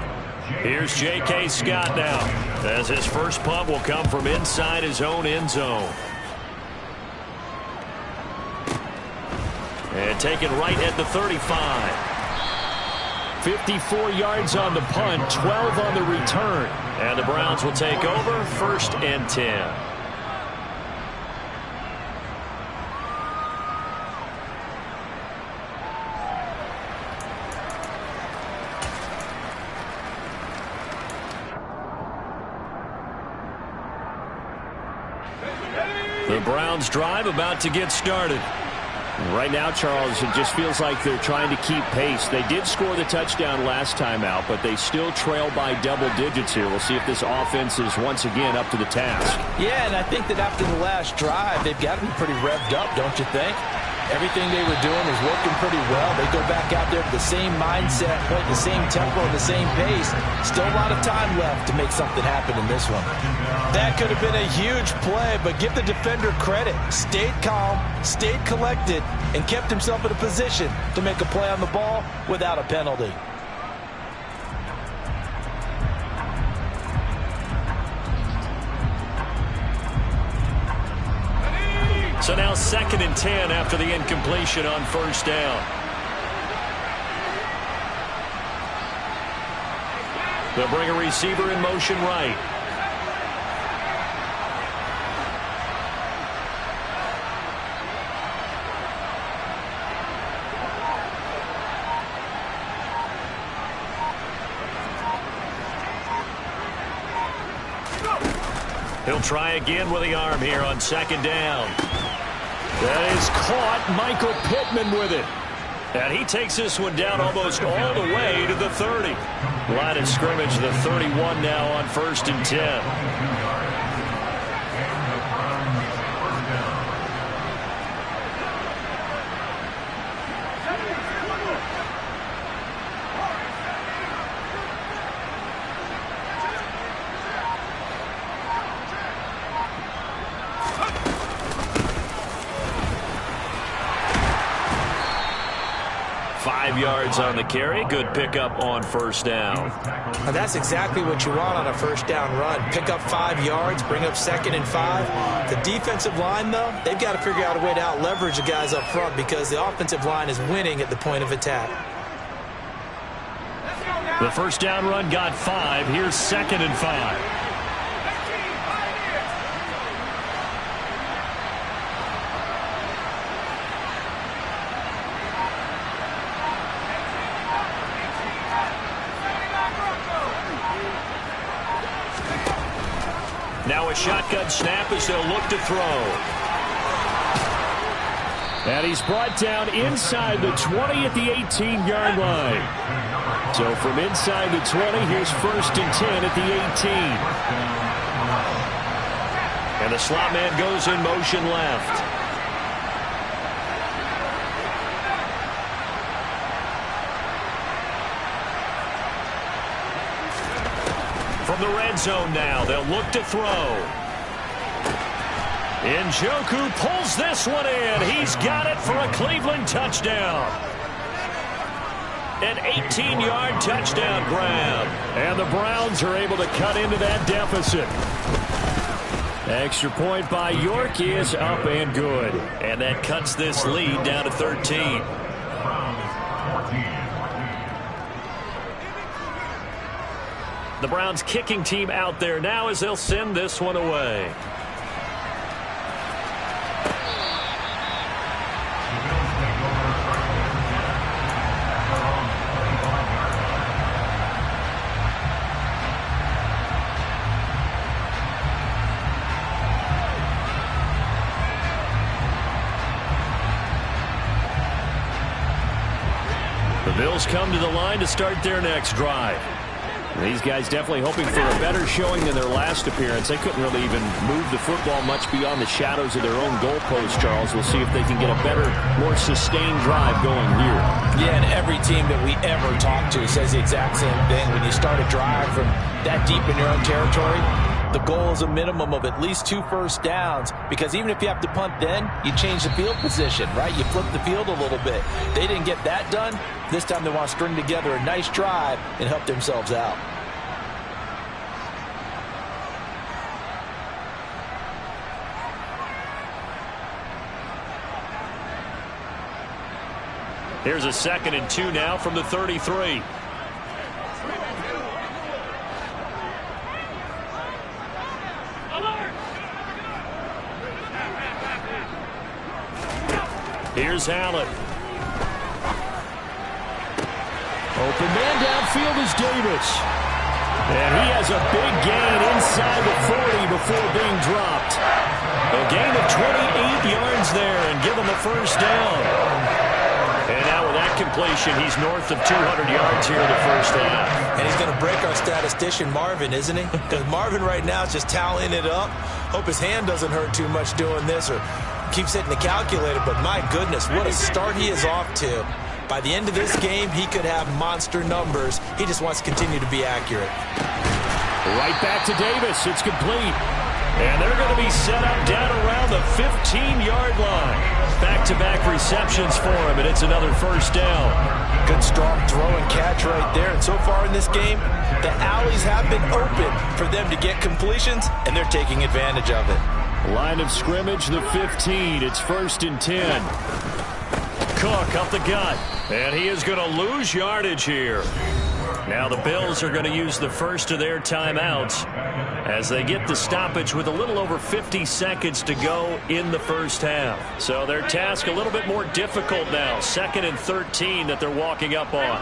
Here's J.K. Scott now, as his first punt will come from inside his own end zone. And taken right at the 35. 54 yards on the punt, 12 on the return. And the Browns will take over, 1st and 10. The Browns drive about to get started. Right now, Charles, it just feels like they're trying to keep pace. They did score the touchdown last time out, but they still trail by double digits here. We'll see if this offense is once again up to the task. Yeah, and I think that after the last drive, they've got to be pretty revved up, don't you think? Everything they were doing was working pretty well. They go back out there with the same mindset, playing the same tempo, and the same pace. Still a lot of time left to make something happen in this one. That could have been a huge play, but give the defender credit. Stayed calm, stayed collected, and kept himself in a position to make a play on the ball without a penalty. So now 2nd and 10 after the incompletion on 1st down. They'll bring a receiver in motion right. He'll try again with the arm here on 2nd down. That is caught. Michael Pittman with it. And he takes this one down almost all the way to the 30. Line of scrimmage, the 31 now on 1st and 10. Yards on the carry. Good pickup on 1st down. And that's exactly what you want on a 1st down run. Pick up 5 yards, bring up 2nd and 5. The defensive line, though, they've got to figure out a way to out-leverage the guys up front because the offensive line is winning at the point of attack. The 1st down run got 5. Here's 2nd and 5. Now a shotgun snap as they'll look to throw. And he's brought down inside the 20 at the 18-yard line. So from inside the 20, here's 1st and 10 at the 18. And the slot man goes in motion left. From the red zone now, they'll look to throw. Njoku pulls this one in. He's got it for a Cleveland touchdown. An 18-yard touchdown grab. And the Browns are able to cut into that deficit. Extra point by York is up and good. And that cuts this lead down to 13. The Browns kicking team out there now as they'll send this one away. The Bills come to the line to start their next drive. These guys definitely hoping for a better showing than their last appearance. They couldn't really even move the football much beyond the shadows of their own goalpost, Charles. We'll see if they can get a better, more sustained drive going here. Yeah, and every team that we ever talk to says the exact same thing. When you start a drive from that deep in your own territory, the goal is a minimum of at least 2 first downs, because even if you have to punt then, you change the field position, right? You flip the field a little bit. They didn't get that done. This time they want to string together a nice drive and help themselves out. Here's a 2nd and 2 now from the 33. Here's Allen. Open man downfield is Davis. And he has a big gain inside the 40 before being dropped. A gain of 28 yards there and give him a first down. And now with that completion, he's north of 200 yards here in the first half. And he's going to break our statistician Marvin, isn't he? Because Marvin right now is just tallying it up. Hope his hand doesn't hurt too much doing this or keeps hitting the calculator. But my goodness, what a start he is off to. By the end of this game, he could have monster numbers. He just wants to continue to be accurate. Right back to Davis. It's complete. And they're going to be set up down around the 15-yard line. Back-to-back receptions for him, and it's another first down. Good, strong throw and catch right there. And so far in this game, the alleys have been open for them to get completions, and they're taking advantage of it. Line of scrimmage, the 15. It's 1st and 10. Cook up the gut, and he is going to lose yardage here. Now the Bills are going to use the first of their timeouts as they get the stoppage with a little over 50 seconds to go in the first half. So their task a little bit more difficult now. 2nd and 13 that they're walking up on.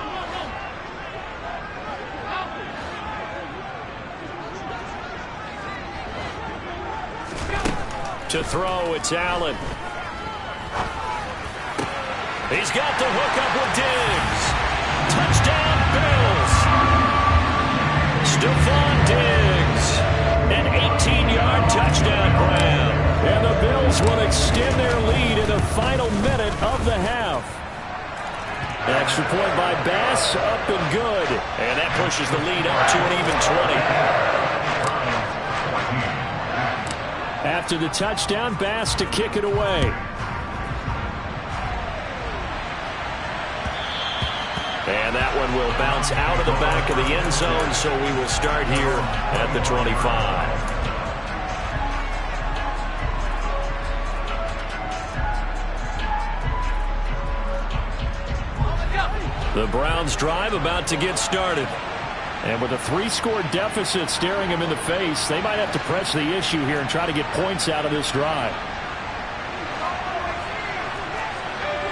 To throw, it's Allen. He's got the hook up with Diggs. Touchdown, Bills. Stephon Diggs. An 18-yard touchdown grab. And the Bills will extend their lead in the final minute of the half. Extra point by Bass, up and good. And that pushes the lead up to an even 20. After the touchdown, Bass to kick it away. And that one will bounce out of the back of the end zone, so we will start here at the 25. The Browns drive about to get started. And with a 3-score deficit staring them in the face, they might have to press the issue here and try to get points out of this drive.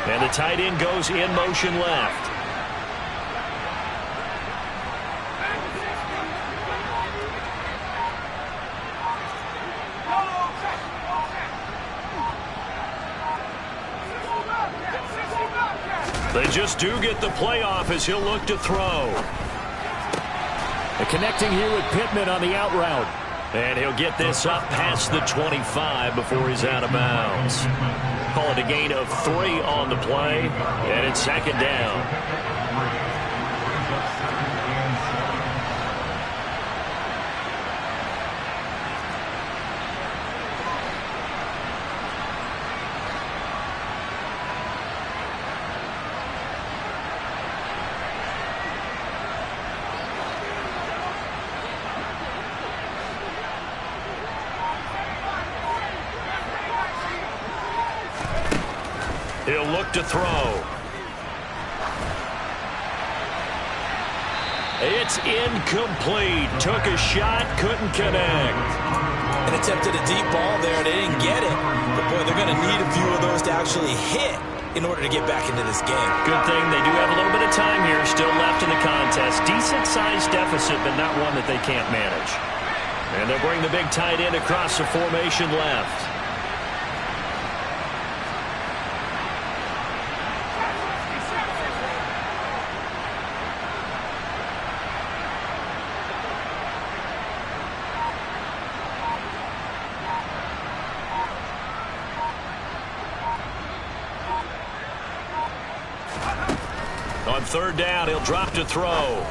And the tight end goes in motion left. They just do get the playoff as he'll look to throw. And connecting here with Pittman on the out route. And he'll get this up past the 25 before he's out of bounds. Call it a gain of 3 on the play. And it's 2nd down. He'll look to throw. It's incomplete. Took a shot, couldn't connect. And attempted a deep ball there. They didn't get it. But, boy, they're going to need a few of those to actually hit in order to get back into this game. Good thing they do have a little bit of time here still left in the contest. Decent-sized deficit, but not one that they can't manage. And they'll bring the big tight end across the formation left. On third down, he'll drop to throw.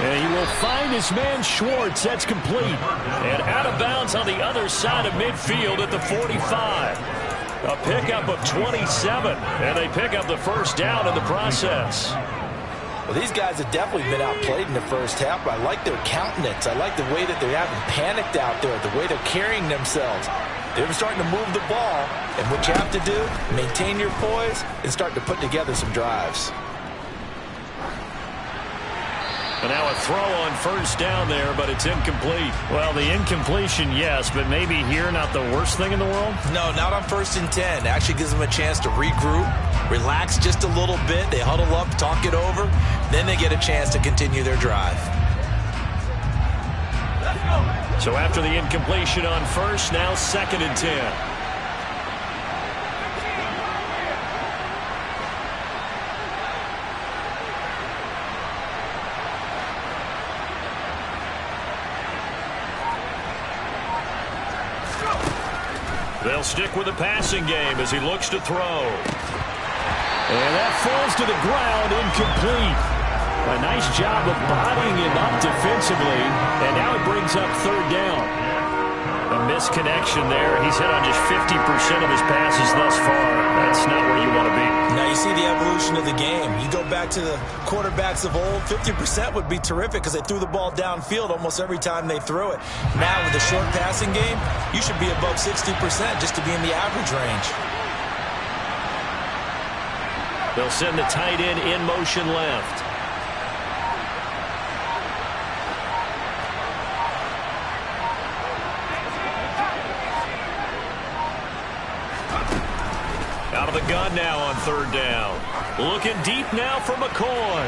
And he will find his man Schwartz. That's complete. And out of bounds on the other side of midfield at the 45. A pickup of 27. And they pick up the first down in the process. Well, these guys have definitely been outplayed in the first half, but I like their countenance. I like the way that they haven't panicked out there, the way they're carrying themselves. They're starting to move the ball, and what you have to do, maintain your poise and start to put together some drives. And now a throw on first down there, but it's incomplete. Well, the incompletion, yes, but maybe here not the worst thing in the world? No, not on 1st and 10. It actually gives them a chance to regroup, relax just a little bit. They huddle up, talk it over. Then they get a chance to continue their drive. So after the incompletion on first, now 2nd and 10. They'll stick with the passing game as he looks to throw. And that falls to the ground, incomplete. A nice job of bodying him up defensively, and now it brings up third down. A misconnection there. He's hit on just 50% of his passes thus far. That's not where you want to be. Now you see the evolution of the game. You go back to the quarterbacks of old, 50% would be terrific because they threw the ball downfield almost every time they threw it. Now with the short passing game, you should be above 60% just to be in the average range. They'll send the tight end in motion left. Out of the gun now on third down. Looking deep now for McCoy.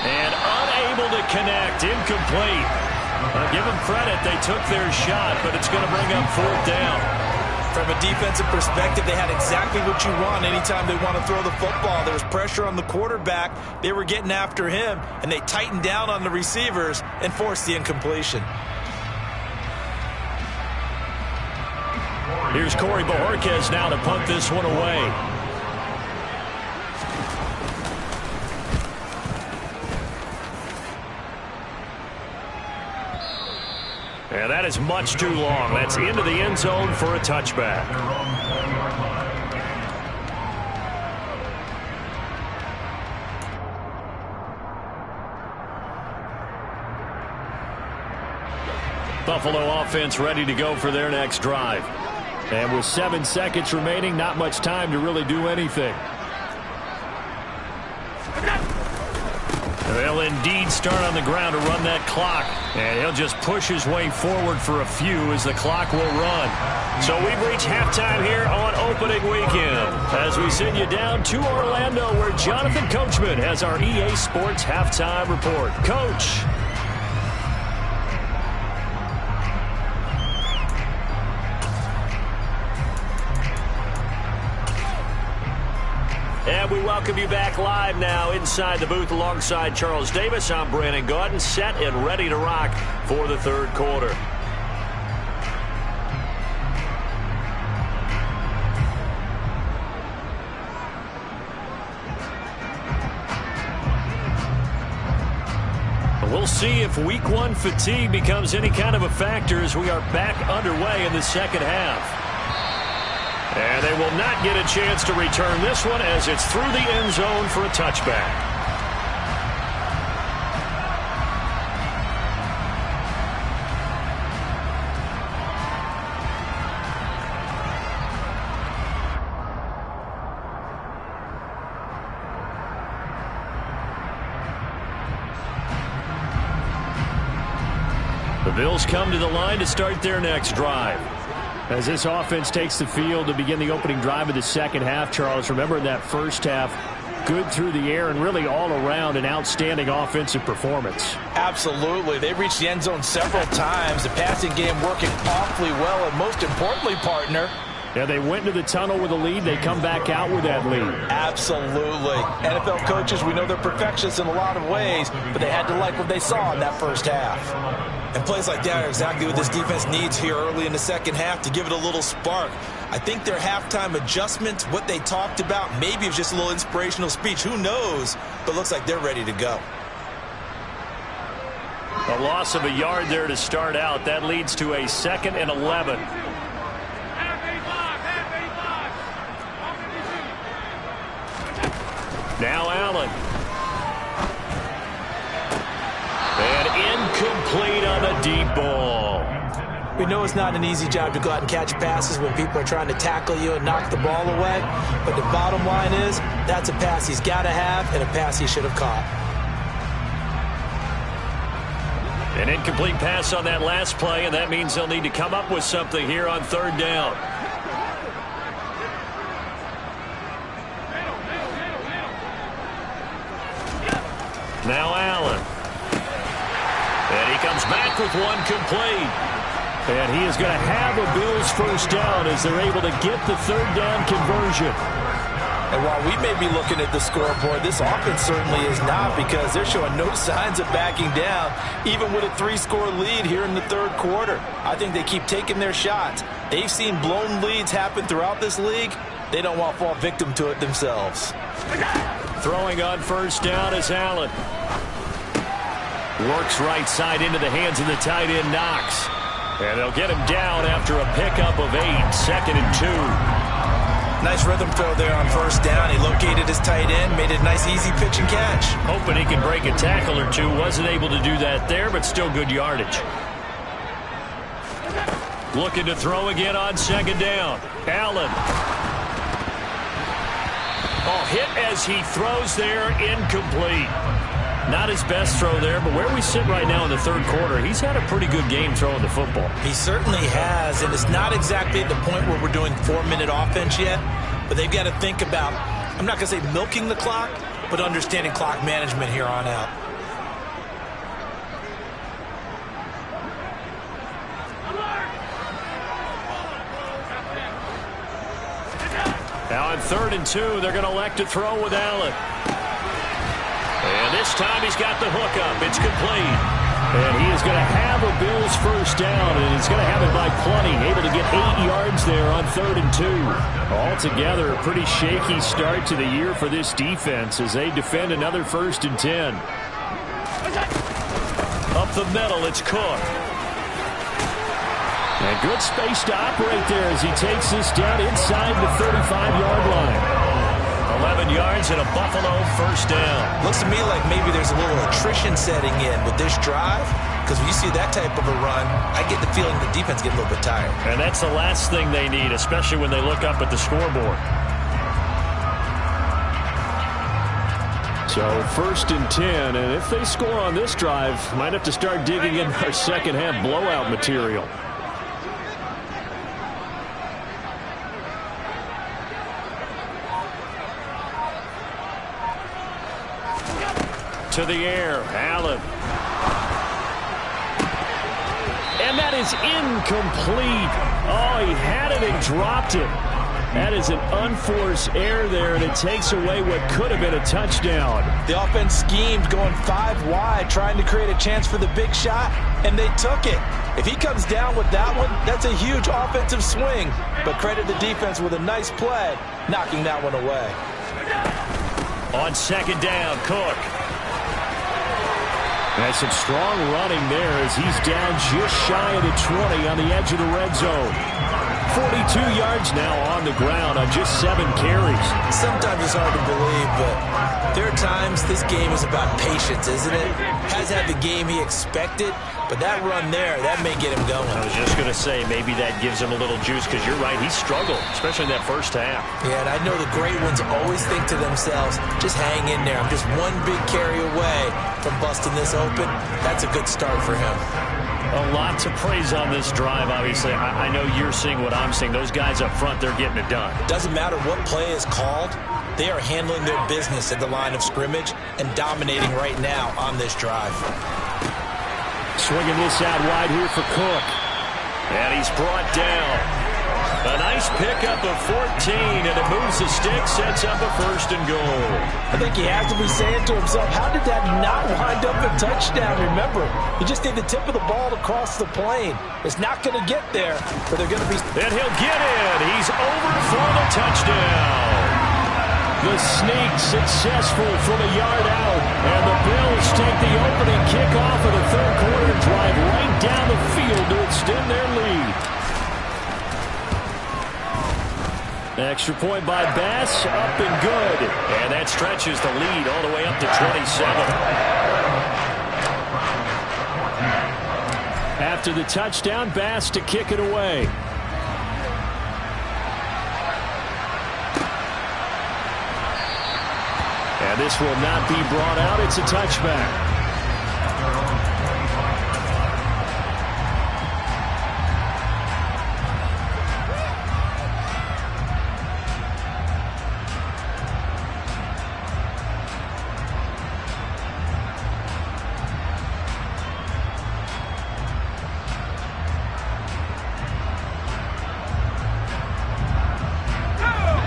And unable to connect. Incomplete. Give them credit. They took their shot, but it's going to bring up fourth down. From a defensive perspective, they had exactly what you want anytime they want to throw the football. There was pressure on the quarterback. They were getting after him, and they tightened down on the receivers and forced the incompletion. Here's Corey Bojorquez now to punt this one away. And that is much too long. That's into the end zone for a touchback. Buffalo offense ready to go for their next drive. And with 7 seconds remaining, not much time to really do anything. They'll indeed start on the ground to run that clock. And he'll just push his way forward for a few as the clock will run. So we've reached halftime here on opening weekend as we send you down to Orlando where Jonathan Coachman has our EA Sports halftime report. Coach. And we welcome you back live now inside the booth alongside Charles Davis. I'm Brandon Gaudin, set and ready to rock for the third quarter. We'll see if week one fatigue becomes any kind of a factor as we are back underway in the second half. And they will not get a chance to return this one as it's through the end zone for a touchback. The Bills come to the line to start their next drive. As this offense takes the field to begin the opening drive of the second half, Charles, remember in that first half, good through the air and really all around an outstanding offensive performance. Absolutely. They reached the end zone several times. The passing game working awfully well, and most importantly, partner, yeah, they went into the tunnel with a lead. They come back out with that lead. Absolutely. NFL coaches, we know they're perfectionists in a lot of ways, but they had to like what they saw in that first half. And plays like that are exactly what this defense needs here early in the second half to give it a little spark. I think their halftime adjustments, what they talked about, maybe it was just a little inspirational speech. Who knows? But looks like they're ready to go. A loss of a yard there to start out. That leads to a 2nd and 11. Now Allen. And incomplete on a deep ball. We know it's not an easy job to go out and catch passes when people are trying to tackle you and knock the ball away. But the bottom line is, that's a pass he's got to have and a pass he should have caught. An incomplete pass on that last play, and that means they'll need to come up with something here on 3rd down. Now Allen. And he comes back with one complete. And he is going to have a Bills first down as they're able to get the 3rd down conversion. And while we may be looking at the scoreboard, this offense certainly is not, because they're showing no signs of backing down, even with a 3-score lead here in the 3rd quarter. I think they keep taking their shots. They've seen blown leads happen throughout this league. They don't want to fall victim to it themselves. Throwing on 1st down is Allen. Works right side into the hands of the tight end, Knox. And they'll get him down after a pickup of 8, 2nd and 2. Nice rhythm throw there on 1st down. He located his tight end, made a nice easy pitch and catch. Hoping he can break a tackle or two. Wasn't able to do that there, but still good yardage. Looking to throw again on 2nd down. Allen. Oh, hit as he throws there, incomplete. Not his best throw there, but where we sit right now in the 3rd quarter, he's had a pretty good game throwing the football. He certainly has, and it's not exactly at the point where we're doing 4-minute offense yet, but they've got to think about, I'm not going to say milking the clock, but understanding clock management here on out. Now on 3rd and 2, they're going to elect to throw with Allen. And this time he's got the hook up. It's complete. And he is going to have a Bills first down, and he's going to have it by plenty. Able to get 8 yards there on 3rd and 2. Altogether, a pretty shaky start to the year for this defense as they defend another 1st and 10. Up the middle, it's Cook. And good space to operate there as he takes this down inside the 35-yard line. 11 yards and a Buffalo first down. Looks to me like maybe there's a little attrition setting in with this drive, because when you see that type of a run, I get the feeling the defense gets a little bit tired. And that's the last thing they need, especially when they look up at the scoreboard. So 1st and 10, and if they score on this drive, might have to start digging in our second half blowout material. To the air, Allen. And that is incomplete. Oh, he had it and dropped it. That is an unforced error there, and it takes away what could have been a touchdown. The offense schemed going 5 wide, trying to create a chance for the big shot, and they took it. If he comes down with that one, that's a huge offensive swing. But credit the defense with a nice play, knocking that one away. On 2nd down, Cook. That's some strong running there as he's down just shy of the 20 on the edge of the red zone. 42 yards now on the ground on just 7 carries. Sometimes it's hard to believe, but there are times this game is about patience, isn't it? Has had the game he expected, but that run there, that may get him going. I was just going to say maybe that gives him a little juice, because you're right, he struggled, especially in that first half. Yeah, and I know the great ones always think to themselves, just hang in there. I'm just one big carry away. from busting this open, that's a good start for him. A lot to praise on this drive, obviously. I know you're seeing what I'm seeing. Those guys up front, they're getting it done. Doesn't matter what play is called. They are handling their business at the line of scrimmage and dominating right now on this drive. Swinging this out wide here for Cook. And he's brought down. A nice pickup of 14, and it moves the stick, sets up a 1st and goal. I think he has to be saying to himself, how did that not wind up a touchdown? Remember, you just need the tip of the ball to cross the plane. It's not going to get there, but they're going to be... And he'll get in. He's over for the touchdown. The sneak successful from a yard out, and the Bills take the opening kickoff of the third quarter and drive right down the field to extend their lead. Extra point by Bass, up and good. And that stretches the lead all the way up to 27. After the touchdown, Bass to kick it away. And this will not be brought out. It's a touchback.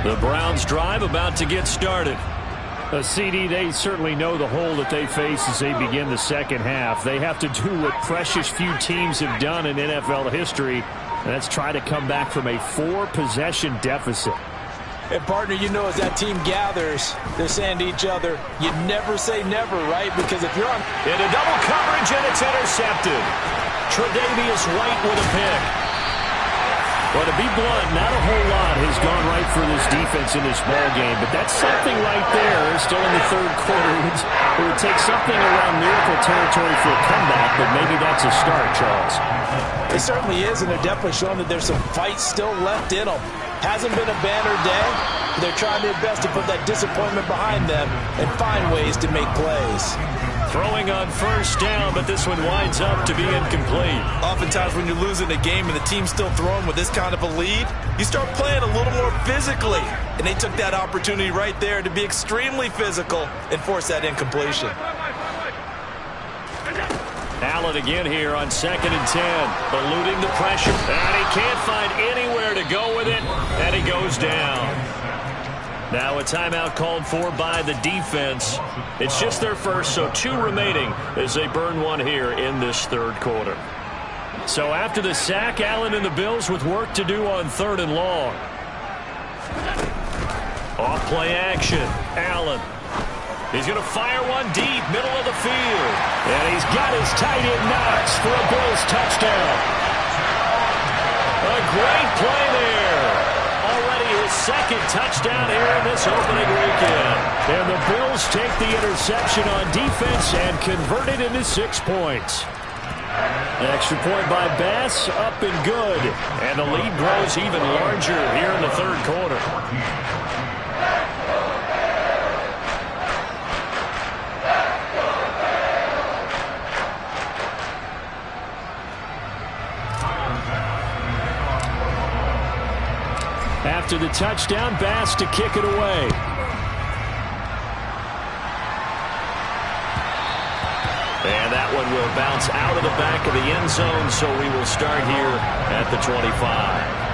The Browns drive about to get started. CD, they certainly know the hole that they face as they begin the second half. They have to do what precious few teams have done in NFL history, and that's try to come back from a 4-possession deficit. And, partner, you know, as that team gathers, they're saying to each other, you never say never, right? Because if you're on... Into double coverage, and it's intercepted. Tre'Davious White with a pick. Well, to be blunt, not a whole lot has gone right for this defense in this ball game, but that's something right there. Still in the third quarter. It would take something around miracle territory for a comeback, but maybe that's a start, Charles. It certainly is, and they're definitely showing that there's some fight still left in them. Hasn't been a banner day. They're trying their best to put that disappointment behind them and find ways to make plays. Throwing on first down, but this one winds up to be incomplete. Oftentimes when you're losing a game and the team's still throwing with this kind of a lead, you start playing a little more physically. And they took that opportunity right there to be extremely physical and force that incompletion. Allen again here on 2nd and 10, eluding the pressure. And he can't find anywhere to go with it, and he goes down. Now a timeout called for by the defense. It's just their first, so 2 remaining as they burn one here in this third quarter. So after the sack, Allen and the Bills with work to do on 3rd and long. Off play action. Allen. He's going to fire one deep, middle of the field. And he's got his tight end Knox for a Bills touchdown. A great play there. Already his 2nd touchdown here in this opening weekend. And the Bills take the interception on defense and convert it into 6 points. An extra point by Bass, up and good. And the lead grows even larger here in the third quarter. After the touchdown, Bass to kick it away. And that one will bounce out of the back of the end zone, so we will start here at the 25.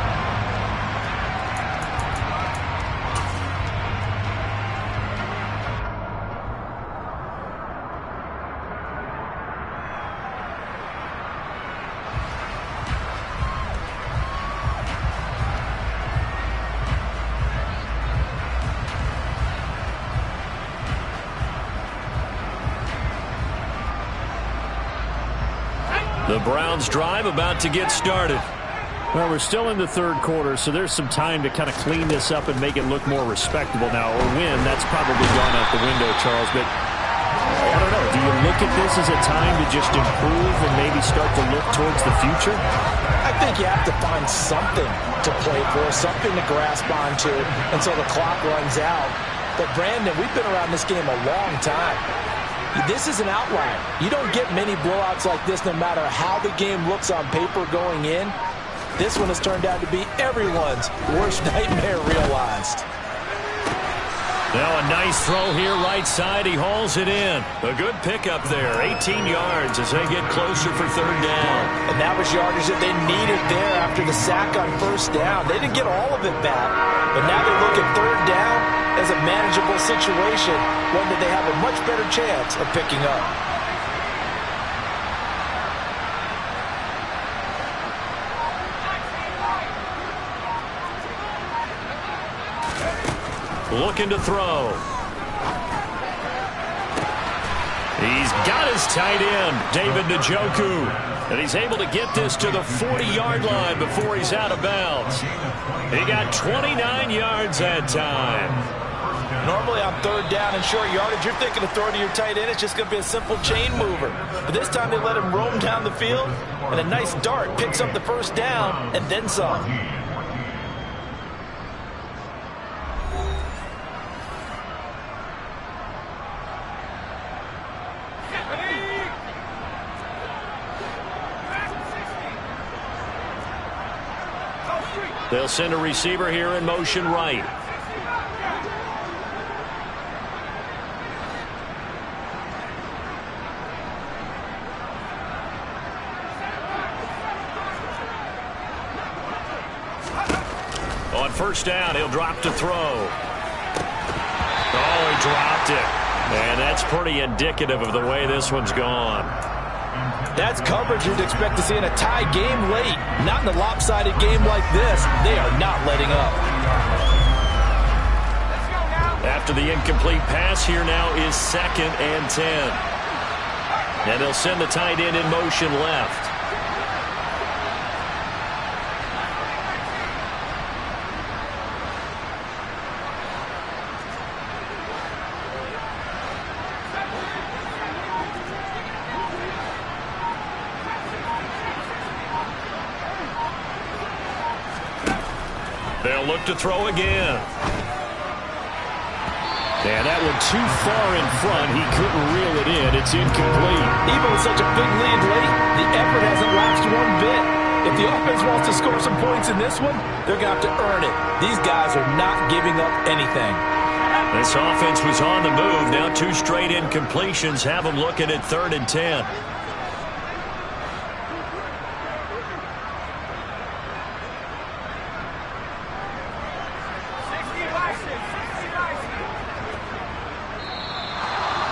The Browns drive about to get started. Well, we're still in the third quarter, so there's some time to kind of clean this up and make it look more respectable now. Or win, that's probably gone out the window, Charles. But I don't know. Do you look at this as a time to just improve and maybe start to look towards the future? I think you have to find something to play for, something to grasp onto until the clock runs out. But, Brandon, we've been around this game a long time. This is an outlier. You don't get many blowouts like this no matter how the game looks on paper going in. This one has turned out to be everyone's worst nightmare realized. Now a nice throw here right side. He hauls it in. A good pickup there. 18 yards as they get closer for third down. And that was yardage that they needed there after the sack on first down. They didn't get all of it back, but now they look at third down as a manageable situation, one that they have a much better chance of picking up. Looking to throw. He's got his tight end, David Njoku. And he's able to get this to the 40-yard line before he's out of bounds. He got 29 yards that time. Normally on third down and short yardage, you're thinking of throwing to your tight end. It's just going to be a simple chain mover. But this time they let him roam down the field, and a nice dart picks up the first down and then some. They'll send a receiver here in motion right. On first down, he'll drop to throw. Oh, he dropped it. And that's pretty indicative of the way this one's gone. That's coverage you'd expect to see in a tie game late. Not in a lopsided game like this. They are not letting up. After the incomplete pass, here now is 2nd and 10. And they'll send the tight end in motion left. They'll look to throw again. And that one too far in front. He couldn't reel it in. It's incomplete. Even with such a big lead late, the effort hasn't lapsed one bit. If the offense wants to score some points in this one, they're going to have to earn it. These guys are not giving up anything. This offense was on the move. Now 2 straight incompletions have them looking at 3rd and 10.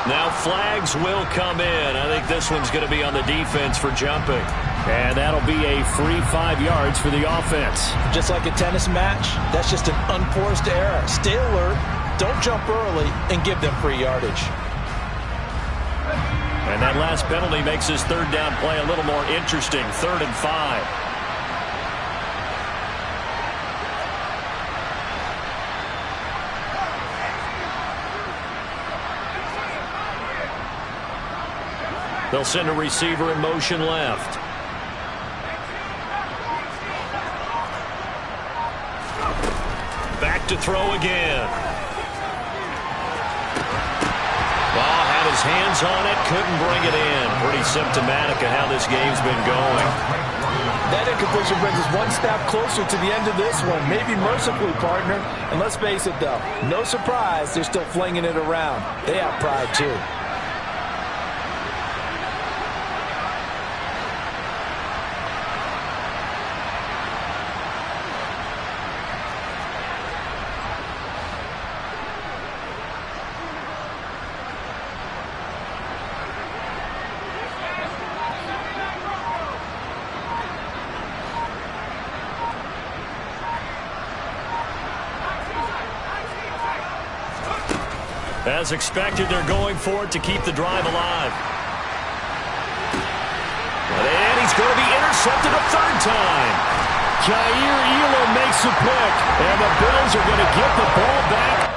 Now flags will come in. I think this one's going to be on the defense for jumping. And that'll be a free 5 yards for the offense. Just like a tennis match, that's just an unforced error. Stay alert, don't jump early, and give them free yardage. And that last penalty makes his third down play a little more interesting. 3rd and 5. They'll send a receiver in motion left. Back to throw again. Ball had his hands on it, couldn't bring it in. Pretty symptomatic of how this game's been going. That incompletion brings us one step closer to the end of this one. Maybe mercifully, partner. And let's face it, though, no surprise they're still flinging it around. They have pride, too. As expected, they're going for it to keep the drive alive. And he's going to be intercepted a 3rd time. Jair Elam makes a pick, and the Bills are going to get the ball back